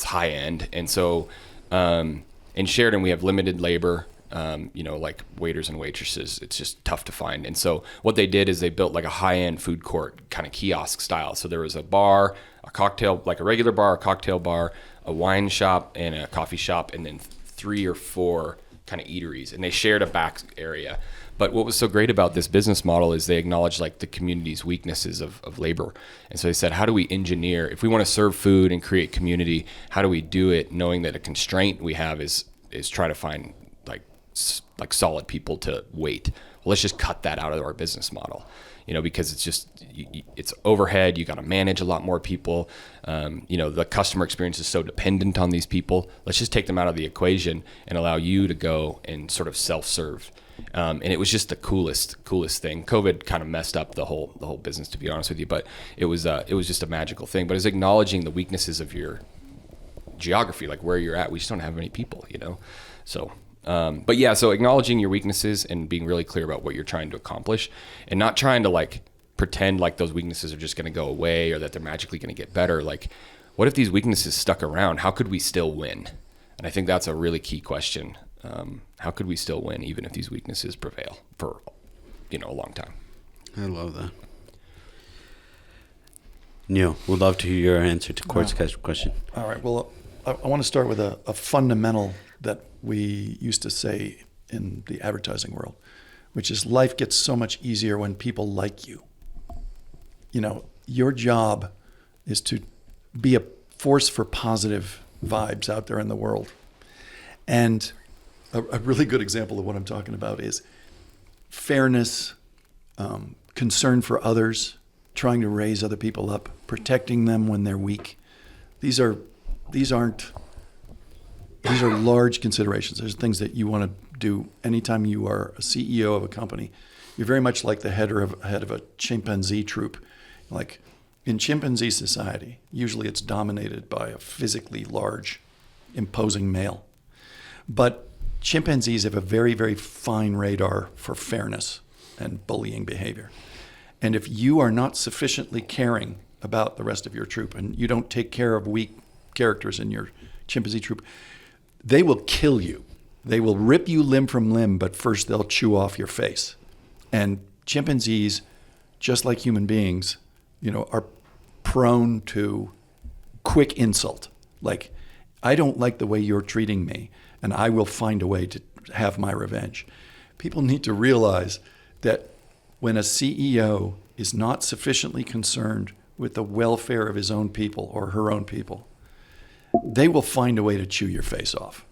high end. And so in Sheridan, we have limited labor. Like waiters and waitresses, it's just tough to find. And so what they did is they built like a high-end food court kind of kiosk style. So there was a bar, a cocktail, like a regular bar, a cocktail bar, a wine shop, and a coffee shop, and then 3 or 4 kind of eateries. And they shared a back area. But what was so great about this business model is they acknowledged like the community's weaknesses of labor. And so they said, how do we engineer, if we want to serve food and create community, how do we do it knowing that a constraint we have is try to find like solid people to wait. Well, let's just cut that out of our business model, because it's just, it's overhead. You got to manage a lot more people. The customer experience is so dependent on these people. Let's just take them out of the equation and allow you to go and sort of self-serve. And it was just the coolest thing. COVID kind of messed up the whole business, to be honest with you, but it was just a magical thing. But it's acknowledging the weaknesses of your geography, like where you're at. We just don't have many people, so. So acknowledging your weaknesses and being really clear about what you're trying to accomplish, and not trying to like pretend like those weaknesses are just going to go away or that they're magically going to get better. Like, what if these weaknesses stuck around? How could we still win? And I think that's a really key question. How could we still win even if these weaknesses prevail for, a long time? I love that. Neal, we'd love to hear your answer to Court's question. All right. Well, I want to start with a fundamental that we used to say in the advertising world, which is life gets so much easier when people like you. Your job is to be a force for positive vibes out there in the world. And a really good example of what I'm talking about is fairness, concern for others, trying to raise other people up, protecting them when they're weak. These are large considerations. There's things that you want to do anytime you are a CEO of a company. You're very much like the head of a chimpanzee troop. Like in chimpanzee society, usually it's dominated by a physically large, imposing male. But chimpanzees have a very, very fine radar for fairness and bullying behavior. And if you are not sufficiently caring about the rest of your troop and you don't take care of weak characters in your chimpanzee troop, they will kill you. They will rip you limb from limb, but first they'll chew off your face. And chimpanzees, just like human beings, are prone to quick insult. Like, I don't like the way you're treating me, and I will find a way to have my revenge. People need to realize that when a CEO is not sufficiently concerned with the welfare of his own people or her own people, they will find a way to chew your face off.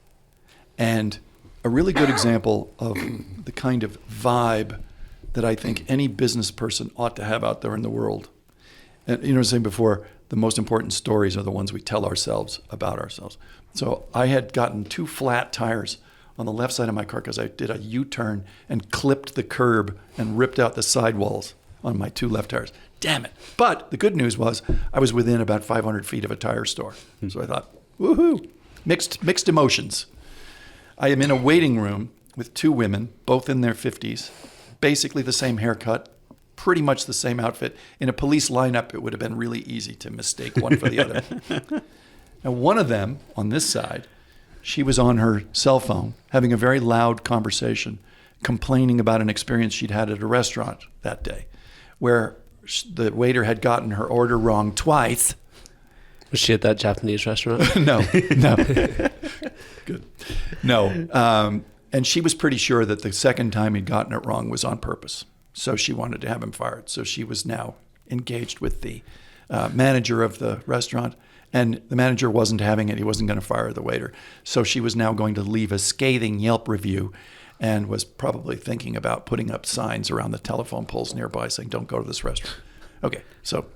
And a really good example of the kind of vibe that I think any business person ought to have out there in the world. And I was saying before, the most important stories are the ones we tell ourselves about ourselves. So I had gotten 2 flat tires on the left side of my car because I did a U-turn and clipped the curb and ripped out the sidewalls on my 2 left tires. Damn it. But the good news was I was within about 500 feet of a tire store. So I thought, woohoo, mixed emotions. I am in a waiting room with 2 women, both in their 50s, basically the same haircut, pretty much the same outfit. In a police lineup, it would have been really easy to mistake one for the other. Now, one of them on this side, she was on her cell phone having a very loud conversation, complaining about an experience she'd had at a restaurant that day, where the waiter had gotten her order wrong twice. Was she at that Japanese restaurant? No. Good. No. And she was pretty sure that the second time he'd gotten it wrong was on purpose. So she wanted to have him fired. So she was now engaged with the manager of the restaurant. And the manager wasn't having it. He wasn't going to fire the waiter. So she was now going to leave a scathing Yelp review and was probably thinking about putting up signs around the telephone poles nearby saying, don't go to this restaurant. Okay, so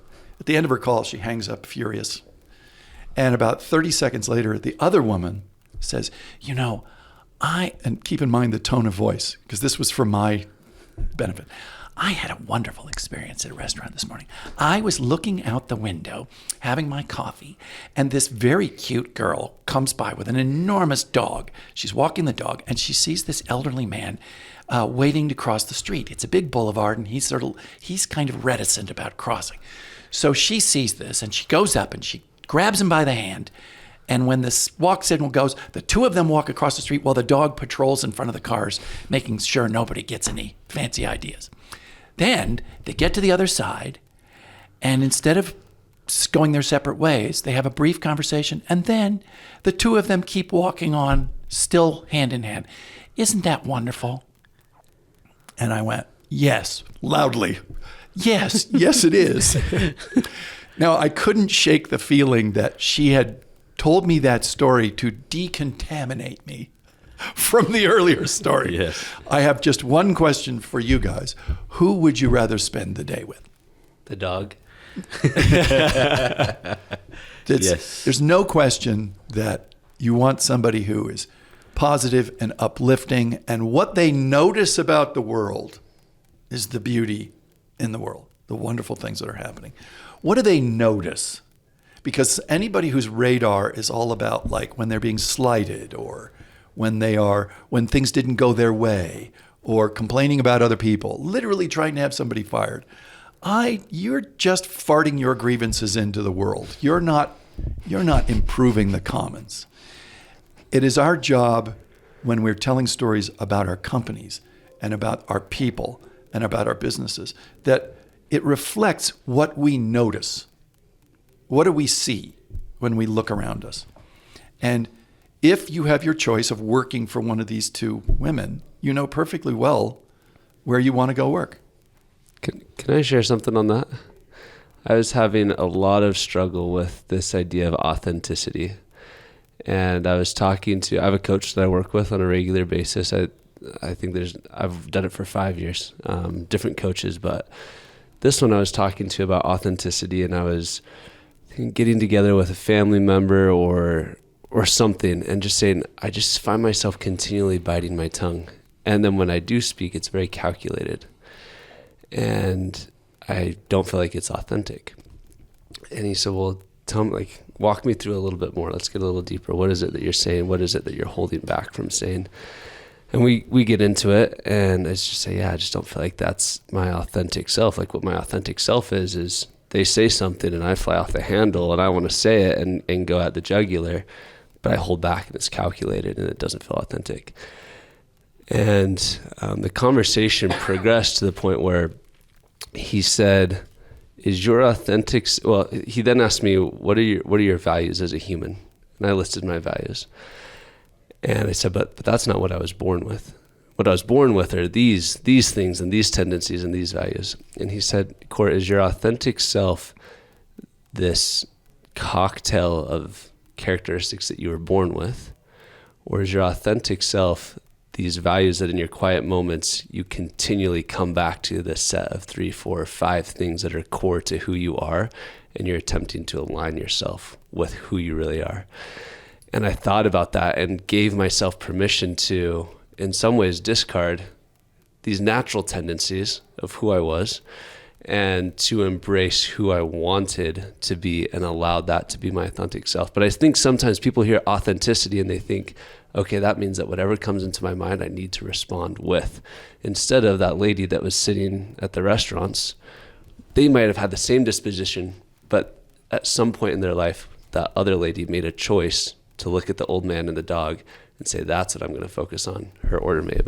at the end of her call, she hangs up furious. And about 30 seconds later, the other woman says, you know, and keep in mind the tone of voice, because this was for my benefit. I had a wonderful experience at a restaurant this morning. I was looking out the window, having my coffee, and this very cute girl comes by with an enormous dog. She's walking the dog, and she sees this elderly man waiting to cross the street. It's a big boulevard, and he's kind of reticent about crossing. So she sees this, and she goes up, and she grabs him by the hand. And when this walk signal goes, the two of them walk across the street while the dog patrols in front of the cars, making sure nobody gets any fancy ideas. Then they get to the other side, and instead of going their separate ways, they have a brief conversation, and then the two of them keep walking on, still hand in hand. Isn't that wonderful? And I went, yes, loudly. Yes, yes, it is. Now, I couldn't shake the feeling that she had told me that story to decontaminate me from the earlier story. Yes. I have just one question for you guys. Who would you rather spend the day with? The dog. Yes. There's no question that you want somebody who is positive and uplifting, and what they notice about the world is the beauty in the world, the wonderful things that are happening. What do they notice? Because anybody whose radar is all about like when they're being slighted, or when things didn't go their way, or complaining about other people, literally trying to have somebody fired. You're just farting your grievances into the world. You're not improving the commons. It is our job when we're telling stories about our companies and about our people and about our businesses that it reflects what we notice. What do we see when we look around us? And if you have your choice of working for one of these two women, you know perfectly well where you want to go work. Can I share something on that? I was having a lot of struggle with this idea of authenticity. And I have a coach that I work with on a regular basis. I think I've done it for 5 years, different coaches, but this one I was talking to about authenticity, and I was getting together with a family member or something and just saying, I just find myself continually biting my tongue. And then when I do speak, it's very calculated. And I don't feel like it's authentic. And he said, well, walk me through a little bit more. Let's get a little deeper. What is it that you're saying? What is it that you're holding back from saying? And we get into it, and I just say, I just don't feel like that's my authentic self. Like what my authentic self is they say something and I fly off the handle and I want to say it and go at the jugular, but I hold back and it's calculated and it doesn't feel authentic. And the conversation progressed to the point where he said, is your authentic, well, he then asked me, what are your values as a human? And I listed my values. And I said, but that's not what I was born with. What I was born with are these things and these tendencies and these values. And he said, Court, is your authentic self this cocktail of characteristics that you were born with? Or is your authentic self these values that in your quiet moments you continually come back to this set of 3, 4, 5 things that are core to who you are, and you're attempting to align yourself with who you really are? And I thought about that and gave myself permission to, in some ways, discard these natural tendencies of who I was and to embrace who I wanted to be and allowed that to be my authentic self. But I think sometimes people hear authenticity and they think, okay, that means that whatever comes into my mind, I need to respond with. Instead of that lady that was sitting at the restaurants, they might have had the same disposition, but at some point in their life, that other lady made a choice to look at the old man and the dog and say, that's what I'm going to focus on. Her order may have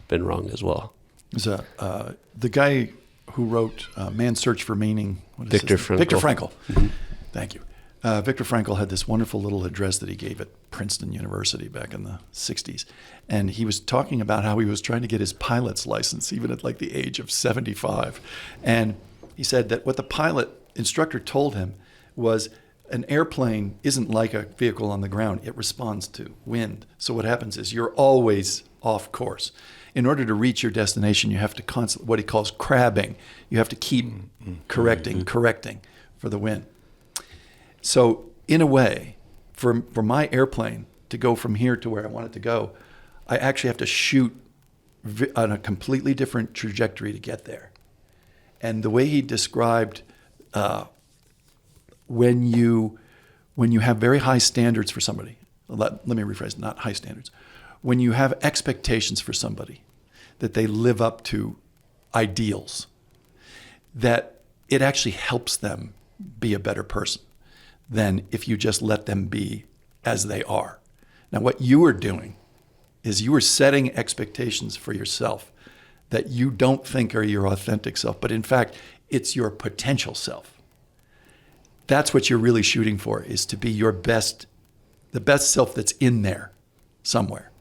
been wrong as well. The guy who wrote Man's Search for Meaning. Viktor Frankl. Viktor Frankl. Mm-hmm. Thank you. Viktor Frankl had this wonderful little address that he gave at Princeton University back in the 60s. And he was talking about how he was trying to get his pilot's license, even at like the age of 75. And he said that what the pilot instructor told him was an airplane isn't like a vehicle on the ground. It responds to wind. So what happens is you're always off course. In order to reach your destination, you have to constantly, what he calls crabbing. You have to keep correcting for the wind. So in a way, for my airplane to go from here to where I want it to go, I actually have to shoot on a completely different trajectory to get there. And the way he described when you have very high standards for somebody, let me rephrase, not high standards. When you have expectations for somebody that they live up to ideals, that it actually helps them be a better person than if you just let them be as they are. Now, what you are doing is you are setting expectations for yourself that you don't think are your authentic self, but in fact, it's your potential self. That's what you're really shooting for, is to be your best, the best self that's in there somewhere.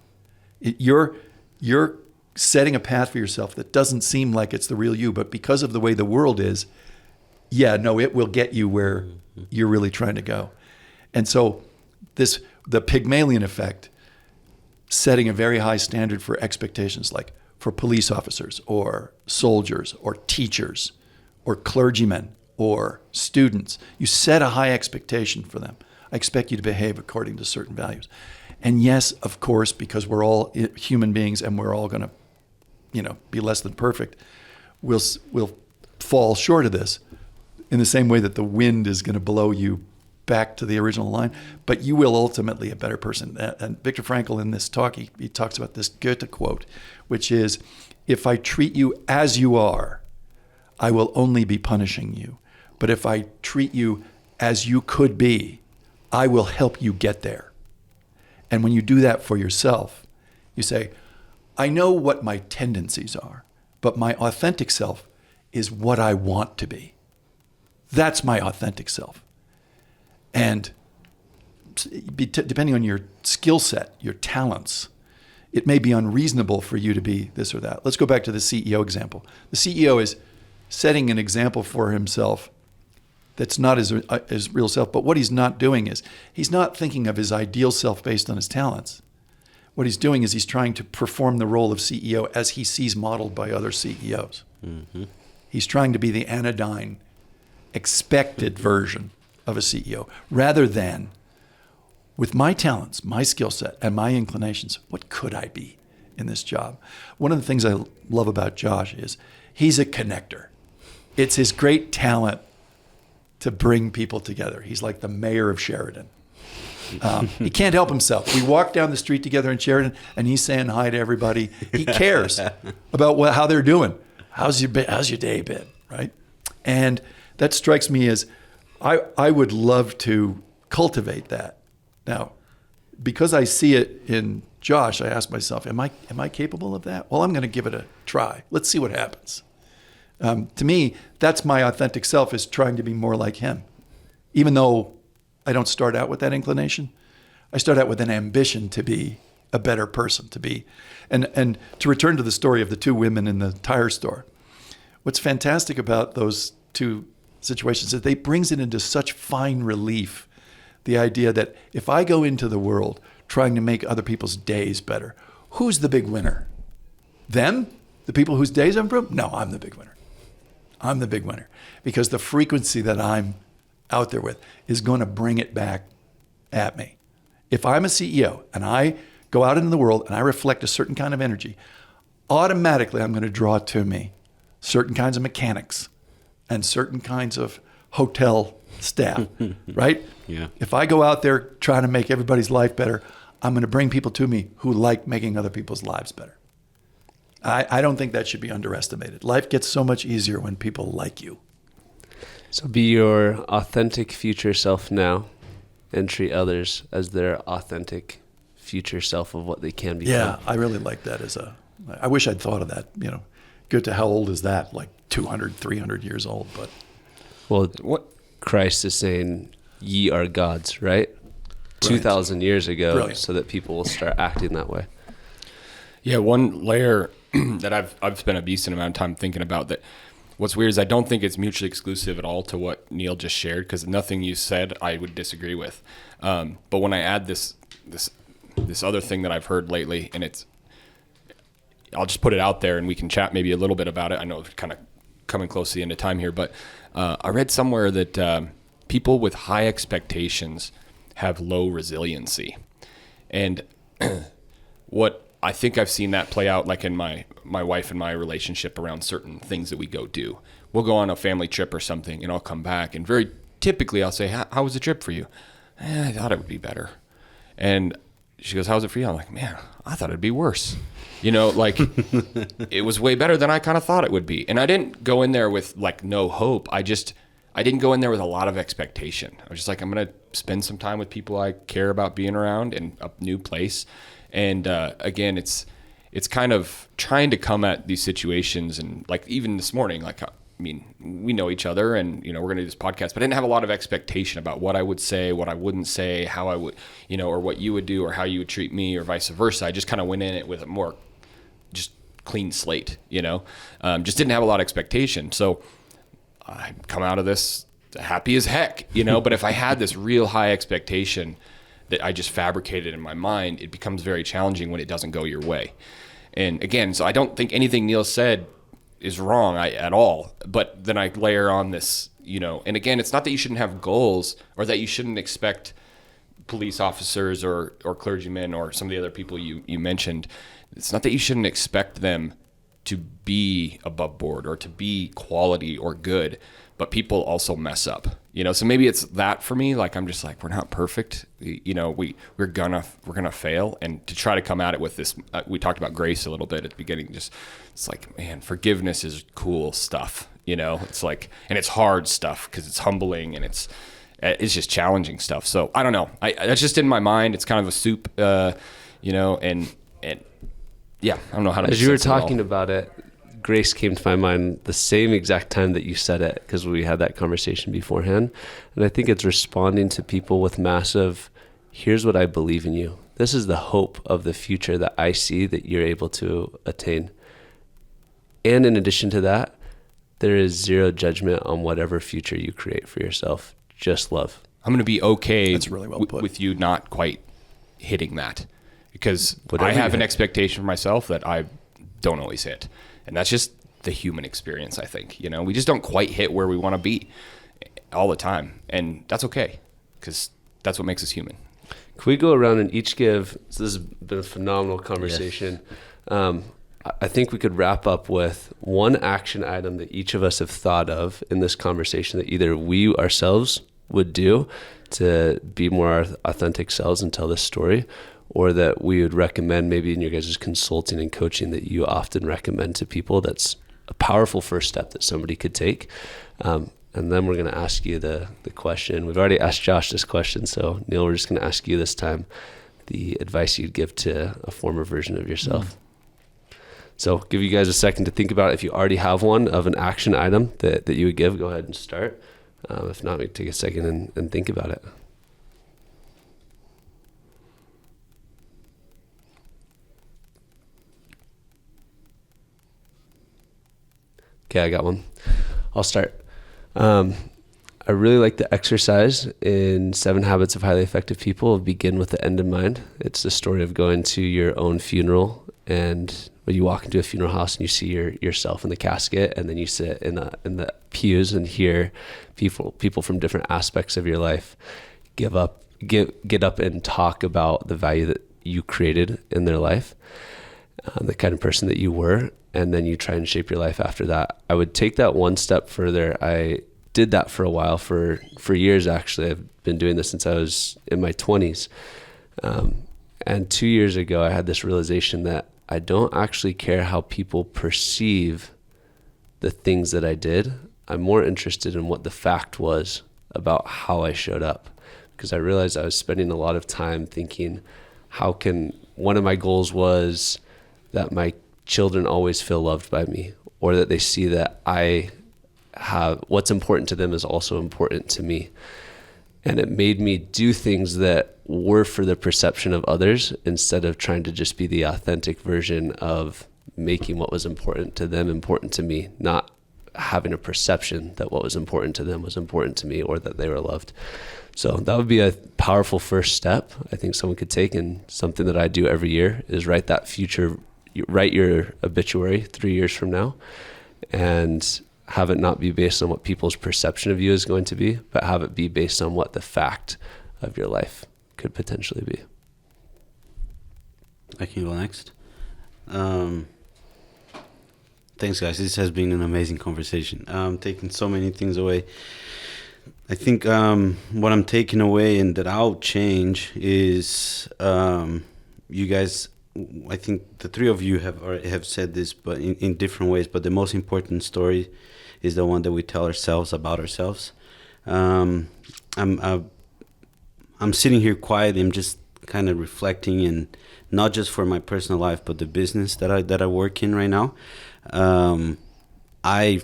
You're setting a path for yourself that doesn't seem like it's the real you, but because of the way the world is, it will get you where you're really trying to go. And so the Pygmalion effect, setting a very high standard for expectations, like for police officers or soldiers or teachers or clergymen or students. You set a high expectation for them. I expect you to behave according to certain values. And yes, of course, because we're all human beings and we're all going to, be less than perfect, we'll fall short of this in the same way that the wind is going to blow you back to the original line, but you will ultimately a better person. And Viktor Frankl in this talk, he talks about this Goethe quote, which is, if I treat you as you are, I will only be punishing you. But if I treat you as you could be, I will help you get there. And when you do that for yourself, you say, I know what my tendencies are, but my authentic self is what I want to be. That's my authentic self. And depending on your skill set, your talents, it may be unreasonable for you to be this or that. Let's go back to the CEO example. The CEO is setting an example for himself that's not his real self, but what he's not doing is he's not thinking of his ideal self based on his talents. What he's doing is he's trying to perform the role of CEO as he sees modeled by other CEOs. Mm-hmm. He's trying to be the anodyne, expected version of a CEO, rather than, with my talents, my skill set, and my inclinations, what could I be in this job? One of the things I love about Josh is he's a connector. It's his great talent to bring people together. He's like the mayor of Sheridan. He can't help himself. We walk down the street together in Sheridan, and he's saying hi to everybody. He cares about how they're doing. How's your day been, right? And that strikes me as I would love to cultivate that. Now, because I see it in Josh, I ask myself, am I capable of that? Well, I'm going to give it a try. Let's see what happens. To me, that's my authentic self, is trying to be more like him. Even though I don't start out with that inclination, I start out with an ambition to be a better person, to be. And to return to the story of the two women in the tire store, what's fantastic about those two situations is they brings it into such fine relief, the idea that if I go into the world trying to make other people's days better, who's the big winner? Them? The people whose days I'm improved? No, I'm the big winner. I'm the big winner, because the frequency that I'm out there with is going to bring it back at me. If I'm a CEO and I go out into the world and I reflect a certain kind of energy, automatically I'm going to draw to me certain kinds of mechanics and certain kinds of hotel staff, right? Yeah. If I go out there trying to make everybody's life better, I'm going to bring people to me who like making other people's lives better. I don't think that should be underestimated. Life gets so much easier when people like you. So be your authentic future self now and treat others as their authentic future self of what they can become. Yeah, I really like that I wish I'd thought of that, Good to how old is that? Like 200, 300 years old, but. Well, what Christ is saying, ye are gods, right? 2,000 years ago, Brilliant. so that people will start acting that way. Yeah, one layer that I've spent a decent amount of time thinking about that. What's weird is I don't think it's mutually exclusive at all to what Neal just shared, because nothing you said I would disagree with. But when I add this other thing that I've heard lately, and I'll just put it out there and we can chat maybe a little bit about it. I know it's kind of coming close to the end of time here, but I read somewhere that people with high expectations have low resiliency. And what I think I've seen that play out like in my wife and my relationship around certain things that we go do. We'll go on a family trip or something and I'll come back and very typically I'll say, how was the trip for you? I thought it would be better. And she goes, how was it for you? I'm like, man, I thought it'd be worse. Like it was way better than I kind of thought it would be. And I didn't go in there with like no hope. I didn't go in there with a lot of expectation. I was just like, I'm going to spend some time with people I care about being around in a new place. And again, it's kind of trying to come at these situations. And like even this morning, like, I mean, we know each other and, we're going to do this podcast, but I didn't have a lot of expectation about what I would say, what I wouldn't say, how I would, or what you would do or how you would treat me or vice versa. I just kind of went in it with a more just clean slate, just didn't have a lot of expectation. So I come out of this happy as heck, but if I had this real high expectation that I just fabricated in my mind, it becomes very challenging when it doesn't go your way. And again, so I don't think anything Neal said is wrong at all, but then I layer on this, and again, it's not that you shouldn't have goals or that you shouldn't expect police officers or clergymen or some of the other people you mentioned. It's not that you shouldn't expect them to be above board or to be quality or good, but people also mess up, so maybe it's that for me. Like, I'm just like, we're not perfect. We're gonna fail. And to try to come at it with this, we talked about grace a little bit at the beginning. It's like, man, forgiveness is cool stuff, it's like, and it's hard stuff because it's humbling and it's just challenging stuff. So I don't know. That's just in my mind. It's kind of a soup, and yeah, I don't know how to. As you were talking about it, grace came to my mind the same exact time that you said it, because we had that conversation beforehand. And I think it's responding to people with massive, here's what I believe in you. This is the hope of the future that I see that you're able to attain. And in addition to that, there is zero judgment on whatever future you create for yourself. Just love. I'm going to be okay. That's really well put. With you not quite hitting that, because Whatever I have you an hit. expectation for myself that I don't always hit. And that's just the human experience, I think. We just don't quite hit where we want to be all the time. And that's okay, because that's what makes us human. Can we go around and each give, so this has been a phenomenal conversation. I think we could wrap up with one action item that each of us have thought of in this conversation that either we ourselves would do to be more authentic selves and tell this story, or that we would recommend maybe in your guys' consulting and coaching that you often recommend to people. That's a powerful first step that somebody could take. And then we're going to ask you the question. We've already asked Josh this question, so Neal, we're just going to ask you this time the advice you'd give to a former version of yourself. So give you guys a second to think about it. If you already have one of an action item that you would give, go ahead and start. If not, we can take a second and think about it. Okay, I got one. I'll start. I really like the exercise in 7 Habits of Highly Effective People of begin with the end in mind. It's the story of going to your own funeral, and when you walk into a funeral house and you see yourself in the casket, and then you sit in the pews and hear people from different aspects of your life get up and talk about the value that you created in their life, the kind of person that you were, and then you try and shape your life after that. I would take that one step further. I did that for a while, for years actually. I've been doing this since I was in my 20s. And 2 years ago, I had this realization that I don't actually care how people perceive the things that I did. I'm more interested in what the fact was about how I showed up, because I realized I was spending a lot of time thinking, one of my goals was that my children always feel loved by me, or that they see that what's important to them is also important to me. And it made me do things that were for the perception of others instead of trying to just be the authentic version of making what was important to them important to me, not having a perception that what was important to them was important to me or that they were loved. So that would be a powerful first step I think someone could take, and something that I do every year is write your obituary 3 years from now, and have it not be based on what people's perception of you is going to be, but have it be based on what the fact of your life could potentially be. I can go next. Thanks, guys. This has been an amazing conversation. Taking so many things away. I think what I'm taking away and that I'll change is you guys. I think the three of you have said this, but in different ways. But the most important story is the one that we tell ourselves about ourselves. I'm sitting here quiet. I'm just kind of reflecting, and not just for my personal life, but the business that I work in right now. I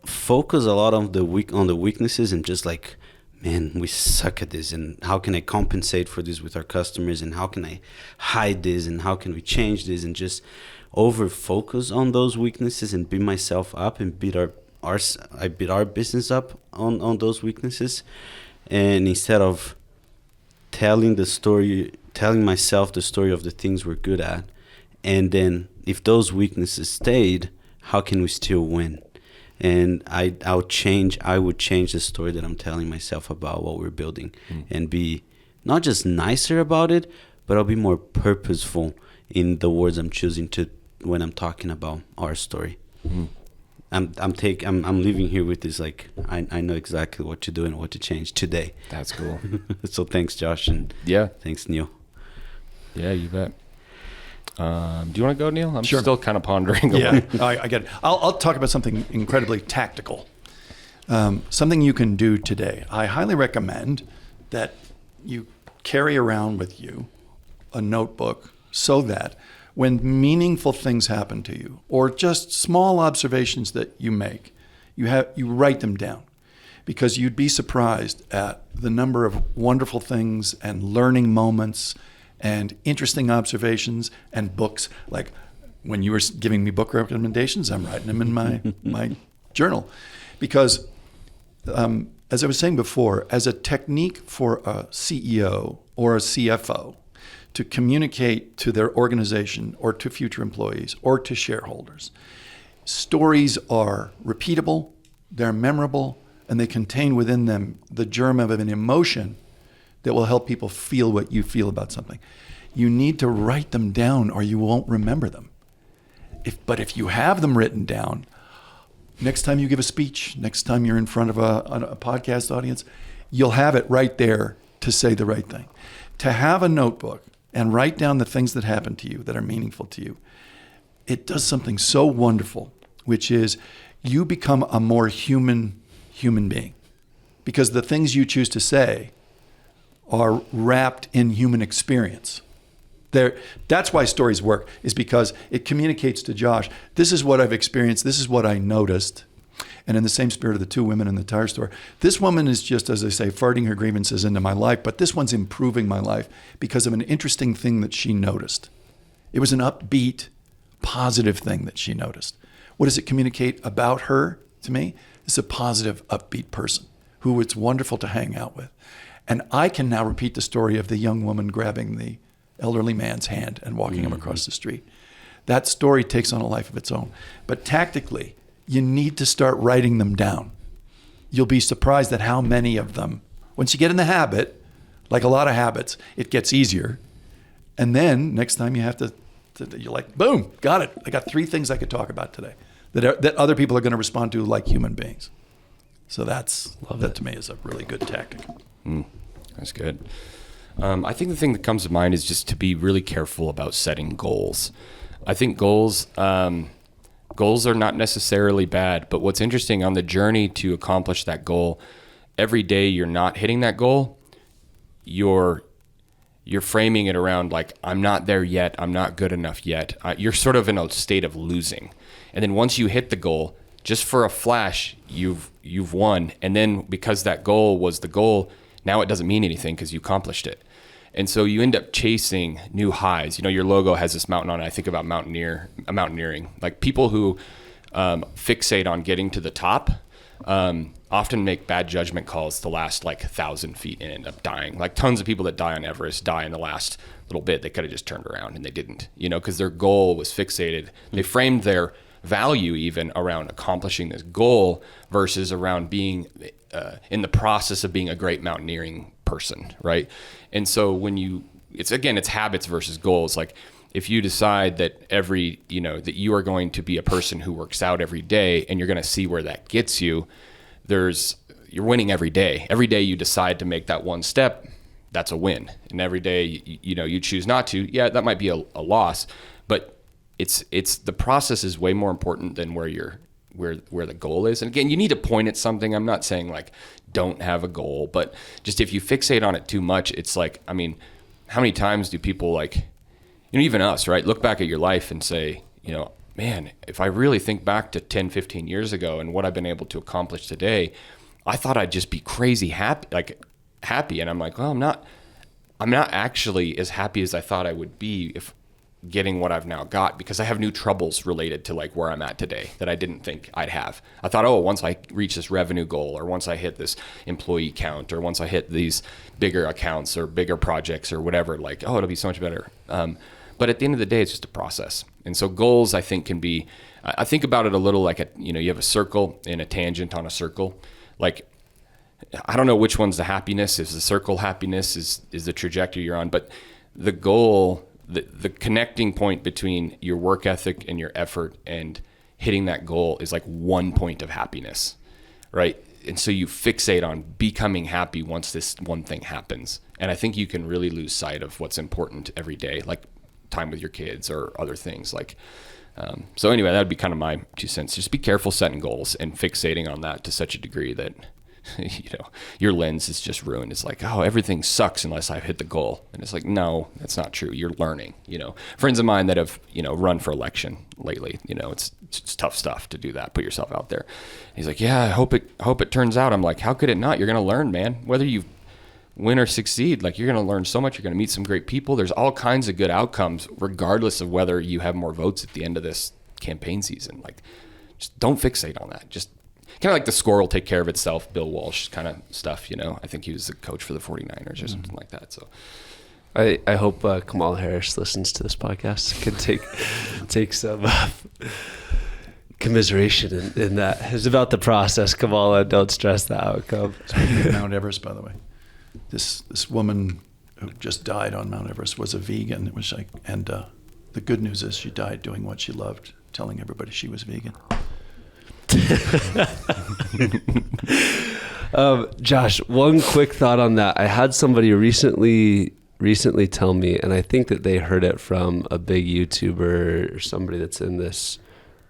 focus a lot on the weaknesses and just like, man, we suck at this, and how can I compensate for this with our customers, and how can I hide this, and how can we change this, and just over focus on those weaknesses and beat myself up and beat our business up on those weaknesses. And instead of telling myself the story of the things we're good at, and then if those weaknesses stayed, how can we still win? And I would change the story that I'm telling myself about what we're building, and be not just nicer about it, but I'll be more purposeful in the words I'm choosing to when I'm talking about our story. I'm leaving here with this, like, I know exactly what to do and what to change today. That's cool. So thanks, Josh, and thanks, Neal. Yeah, you bet. Do you want to go, Neal? I'm Sure. still kind of pondering. Yeah, I get it. I'll talk about something incredibly tactical. Something you can do today. I highly recommend that you carry around with you a notebook so that when meaningful things happen to you, or just small observations that you make, you write them down, because you'd be surprised at the number of wonderful things and learning moments and interesting observations and books. Like when you were giving me book recommendations, I'm writing them in my journal, because as I was saying before, as a technique for a CEO or a CFO to communicate to their organization or to future employees or to shareholders, stories are repeatable, they're memorable, and they contain within them the germ of an emotion that will help people feel what you feel about something. You need to write them down or you won't remember them. But if you have them written down, next time you give a speech, next time you're in front of a podcast audience, you'll have it right there to say the right thing. To have a notebook and write down the things that happen to you that are meaningful to you, it does something so wonderful, which is you become a more human being, because the things you choose to say are wrapped in human experience. That's why stories work, is because it communicates to Josh, this is what I've experienced, this is what I noticed. And in the same spirit of the two women in the tire store, this woman is just, as I say, farting her grievances into my life, but this one's improving my life because of an interesting thing that she noticed. It was an upbeat, positive thing that she noticed. What does it communicate about her to me? It's a positive, upbeat person who it's wonderful to hang out with. And I can now repeat the story of the young woman grabbing the elderly man's hand and walking him across the street. That story takes on a life of its own. But tactically, you need to start writing them down. You'll be surprised at how many of them, once you get in the habit, like a lot of habits, it gets easier. And then next time you have to you're like, boom, got it. I got 3 things I could talk about today that other people are going to respond to like human beings. So that to me is a really good tactic. That's good. I think the thing that comes to mind is just to be really careful about setting goals. I think goals are not necessarily bad, but what's interesting on the journey to accomplish that goal, every day you're not hitting that goal, you're framing it around like, I'm not there yet, I'm not good enough yet. You're sort of in a state of losing. And then once you hit the goal, just for a flash, you've won. And then because that goal was the goal, now it doesn't mean anything because you accomplished it. And so you end up chasing new highs. You know, your logo has this mountain on it. I think about mountaineering. Like people who fixate on getting to the top often make bad judgment calls the last like 1,000 feet and end up dying. Like tons of people that die on Everest die in the last little bit. They could have just turned around and they didn't, you know, because their goal was fixated. They framed their value even around accomplishing this goal versus around being in the process of being a great mountaineering person, right? And so when it's habits versus goals. Like if you decide that that you are going to be a person who works out every day and you're going to see where that gets you, you're winning every day. Every day you decide to make that one step, that's a win. And every day, you choose not to, yeah, that might be a loss, but it's the process is way more important than where the goal is. And again, you need to point at something. I'm not saying like don't have a goal, but just if you fixate on it too much, it's like, I mean, how many times do people like, even us, right? Look back at your life and say, man, if I really think back to 10, 15 years ago and what I've been able to accomplish today, I thought I'd just be crazy happy. And I'm like, well, I'm not actually as happy as I thought I would be if getting what I've now got, because I have new troubles related to like where I'm at today that I didn't think I'd have. I thought, once I reach this revenue goal, or once I hit this employee count, or once I hit these bigger accounts or bigger projects or whatever, like, it'll be so much better. But at the end of the day, it's just a process. And so goals, I think, can be, I think about it a little like, you have a circle and a tangent on a circle. Like, I don't know which one's the happiness. Is the circle happiness? Is the trajectory you're on? But the goal, the connecting point between your work ethic and your effort and hitting that goal is like 1 point of happiness, right? And so you fixate on becoming happy once this one thing happens. And I think you can really lose sight of what's important every day, like time with your kids or other things. Like, so anyway, that'd be kind of my 2 cents. Just be careful setting goals and fixating on that to such a degree that your lens is just ruined. It's like, everything sucks unless I hit the goal. And it's like, no, that's not true. You're learning. Friends of mine that have, run for election lately, it's tough stuff to do that. Put yourself out there. And he's like, yeah, I hope it turns out. I'm like, how could it not? You're going to learn, man. Whether you win or succeed, like, you're going to learn so much. You're going to meet some great people. There's all kinds of good outcomes, regardless of whether you have more votes at the end of this campaign season. Like, just don't fixate on that. Just kind of like the score will take care of itself, Bill Walsh kind of stuff, I think he was the coach for the 49ers or something like that. So I hope Kamala Harris listens to this podcast, can take some commiseration in that. It's about the process, Kamala. Don't stress the outcome. Speaking of Mount Everest, by the way, this woman who just died on Mount Everest was a vegan. It was like, and the good news is she died doing what she loved, telling everybody she was vegan. Josh, one quick thought on that. I had somebody recently tell me, and I think that they heard it from a big YouTuber or somebody that's in this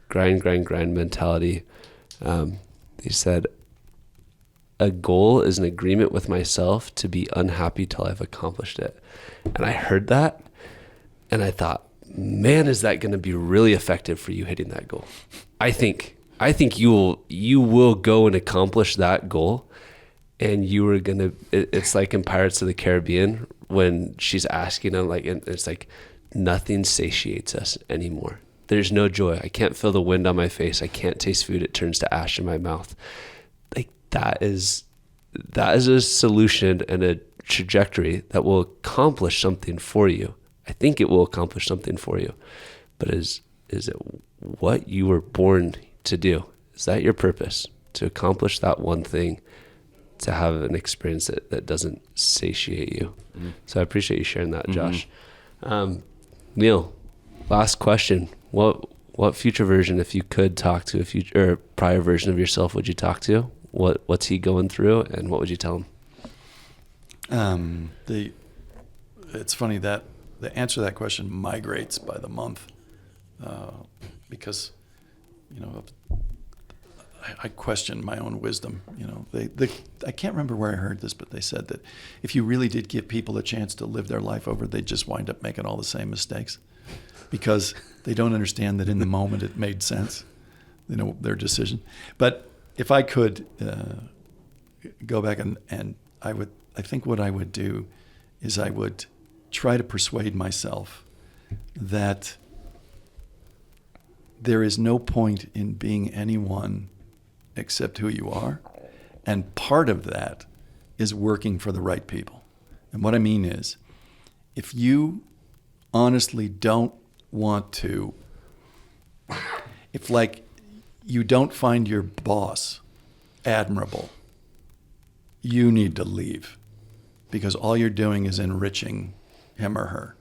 grind mentality. They said, a goal is an agreement with myself to be unhappy till I've accomplished it. And I heard that and I thought, man, is that going to be really effective for you hitting that goal? I think you will go and accomplish that goal, and you are gonna. It's like in Pirates of the Caribbean when she's asking him, like, and it's like nothing satiates us anymore. There's no joy. I can't feel the wind on my face. I can't taste food. It turns to ash in my mouth. Like that is a solution and a trajectory that will accomplish something for you. I think it will accomplish something for you, but is it what you were born to do? Is that your purpose? To accomplish that one thing, to have an experience that doesn't satiate you. Mm-hmm. So I appreciate you sharing that, Josh. Neal, last question. What future version, if you could talk to a future or prior version of yourself, would you talk to? What's he going through, and what would you tell him? It's funny that the answer to that question migrates by the month, because I question my own wisdom. I can't remember where I heard this, but they said that if you really did give people a chance to live their life over, they'd just wind up making all the same mistakes because they don't understand that in the moment it made sense, their decision. But if I could go back and I would I think what I would do is I would try to persuade myself that there is no point in being anyone except who you are. And part of that is working for the right people. And what I mean is, if you honestly don't want to, if like you don't find your boss admirable, you need to leave, because all you're doing is enriching him or her,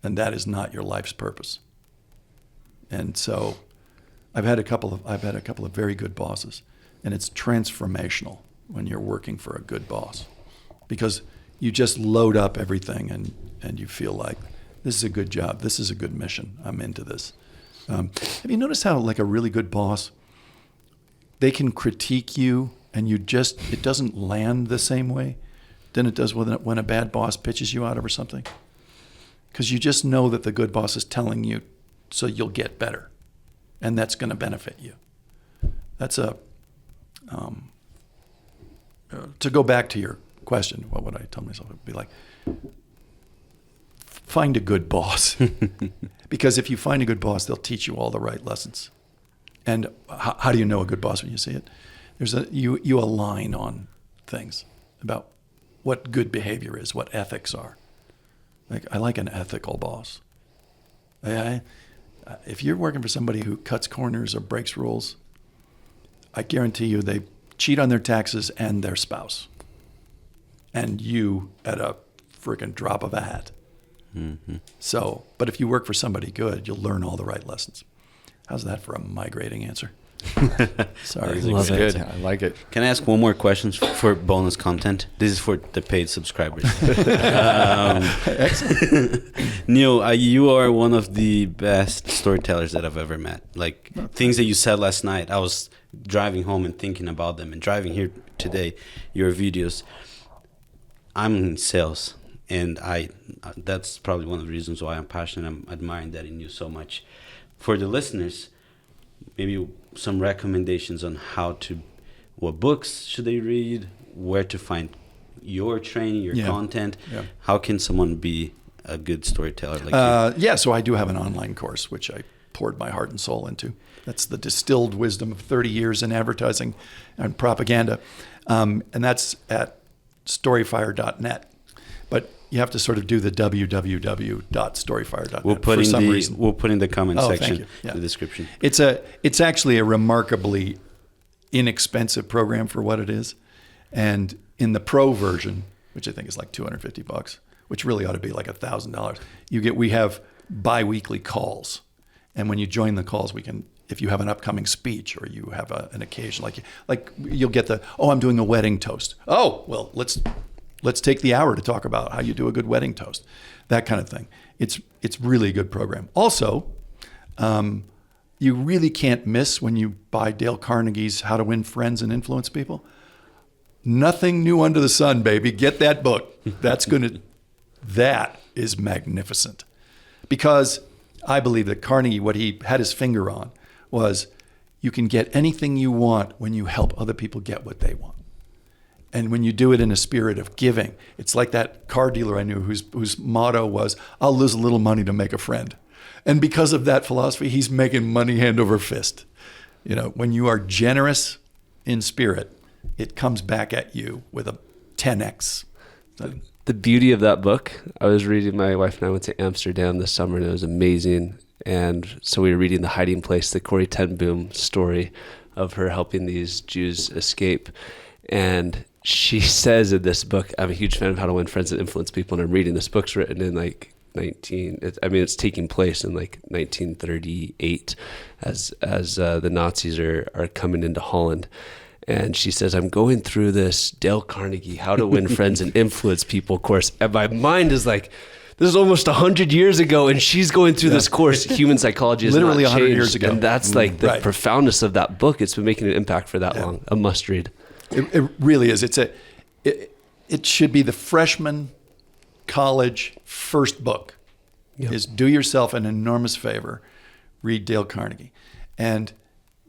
and that is not your life's purpose. And so I've had a couple of very good bosses, and it's transformational when you're working for a good boss, because you just load up everything and you feel like this is a good job, this is a good mission, I'm into this. Have you noticed how like a really good boss, they can critique you and it doesn't land the same way than it does when a bad boss pitches you out over something? Because you just know that the good boss is telling you so you'll get better, and that's going to benefit you. That's to go back to your question, what would I tell myself? It would be like, find a good boss. Because if you find a good boss, they'll teach you all the right lessons. And how do you know a good boss when you see it? You align on things about what good behavior is, what ethics are. Like, I like an ethical boss. If you're working for somebody who cuts corners or breaks rules, I guarantee you they cheat on their taxes and their spouse. And you at a freaking drop of a hat. Mm-hmm. So, but if you work for somebody good, you'll learn all the right lessons. How's that for a migrating answer? Sorry. That's good. I like it. Can I ask one more question for bonus content? This is for the paid subscribers. Excellent. Neal, you are one of the best storytellers that I've ever met. Like, things that you said last night, I was driving home and thinking about them, and driving here today, your videos. I'm in sales, and that's probably one of the reasons why I'm passionate. I'm admiring that in you so much. For the listeners, maybe some recommendations on what books should they read, where to find your training, your content. Yeah. How can someone be a good storyteller like you? So I do have an online course, which I poured my heart and soul into. That's the distilled wisdom of 30 years in advertising and propaganda. And that's at storyfire.net. But you have to sort of do the www.storyfire.net. We'll put in the comment section, the description. It's actually a remarkably inexpensive program for what it is. And in the pro version, which I think is like $250, which really ought to be like $1,000, we have bi-weekly calls. And when you join the calls, if you have an upcoming speech or you have an occasion, like you'll get I'm doing a wedding toast. Oh, well, let's take the hour to talk about how you do a good wedding toast, that kind of thing. It's really a good program. Also, you really can't miss when you buy Dale Carnegie's How to Win Friends and Influence People. Nothing new under the sun, baby. Get that book. That is magnificent. Because I believe that Carnegie, what he had his finger on was, you can get anything you want when you help other people get what they want. And when you do it in a spirit of giving, it's like that car dealer I knew whose motto was, I'll lose a little money to make a friend. And because of that philosophy, he's making money hand over fist. When you are generous in spirit, it comes back at you with a 10x. The beauty of that book, I was reading, my wife and I went to Amsterdam this summer, and it was amazing. And so we were reading The Hiding Place, the Corrie ten Boom story of her helping these Jews escape. And she says in this book, I'm a huge fan of How to Win Friends and Influence People, and I'm reading this book's written in it's taking place in 1938 as the Nazis are coming into Holland. And she says, I'm going through this Dale Carnegie, How to Win Friends and Influence People course. And my mind is like, this is almost 100 years ago, and she's going through this course. Human psychology has literally not 100 changed. years ago. And that's like the profoundness of that book. It's been making an impact for that long. A must read. It really is. It should be the freshman college first book. Yep. Is do yourself an enormous favor, read Dale Carnegie. And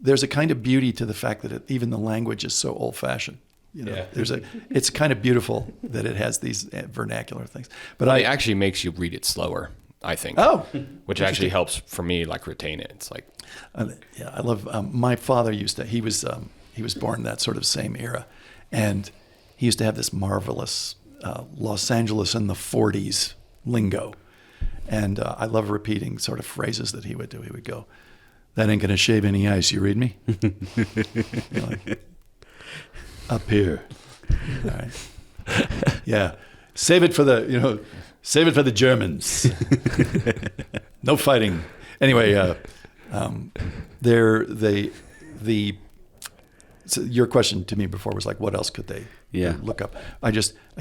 there's a kind of beauty to the fact that even the language is so old-fashioned. You know, Yeah. it's kind of beautiful that it has these vernacular things. But It actually makes you read it slower, I think. Oh, which actually helps for me, like retain it. It's like, yeah, I love. My father used to. He was born in that sort of same era, and he used to have this marvelous Los Angeles in the '40s lingo, and I love repeating sort of phrases that he would do. He would go, "That ain't gonna shave any ice. You read me?" You know, like, up here. All right. Yeah. Save it for the Germans. No fighting. Anyway, so your question to me before was like, what else could they look up? I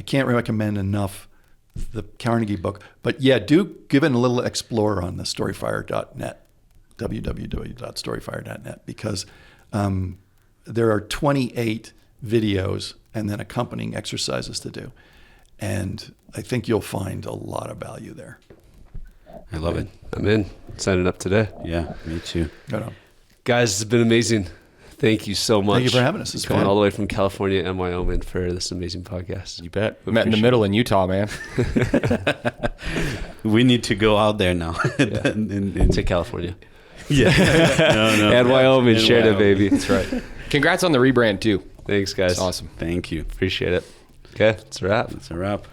can't recommend enough the Carnegie book, but yeah, do give it a little explore on the storyfire.net, www.storyfire.net, because there are 28 videos and then accompanying exercises to do. And I think you'll find a lot of value there. I love it. I'm in. Signing up today. Yeah, me too. Right on. Guys, it's been amazing. Thank you so much. Thank you for having us. It's Coming fun. all the way from California and Wyoming for this amazing podcast. you bet. We met in the middle in Utah, man. We need to go out there now. To California. Yeah. No. And Wyoming. And Shared it, Wyoming. baby. That's right. Congrats on the rebrand, too. Thanks, guys. It's awesome. Thank you. Appreciate it. Okay, it's a wrap. That's a wrap.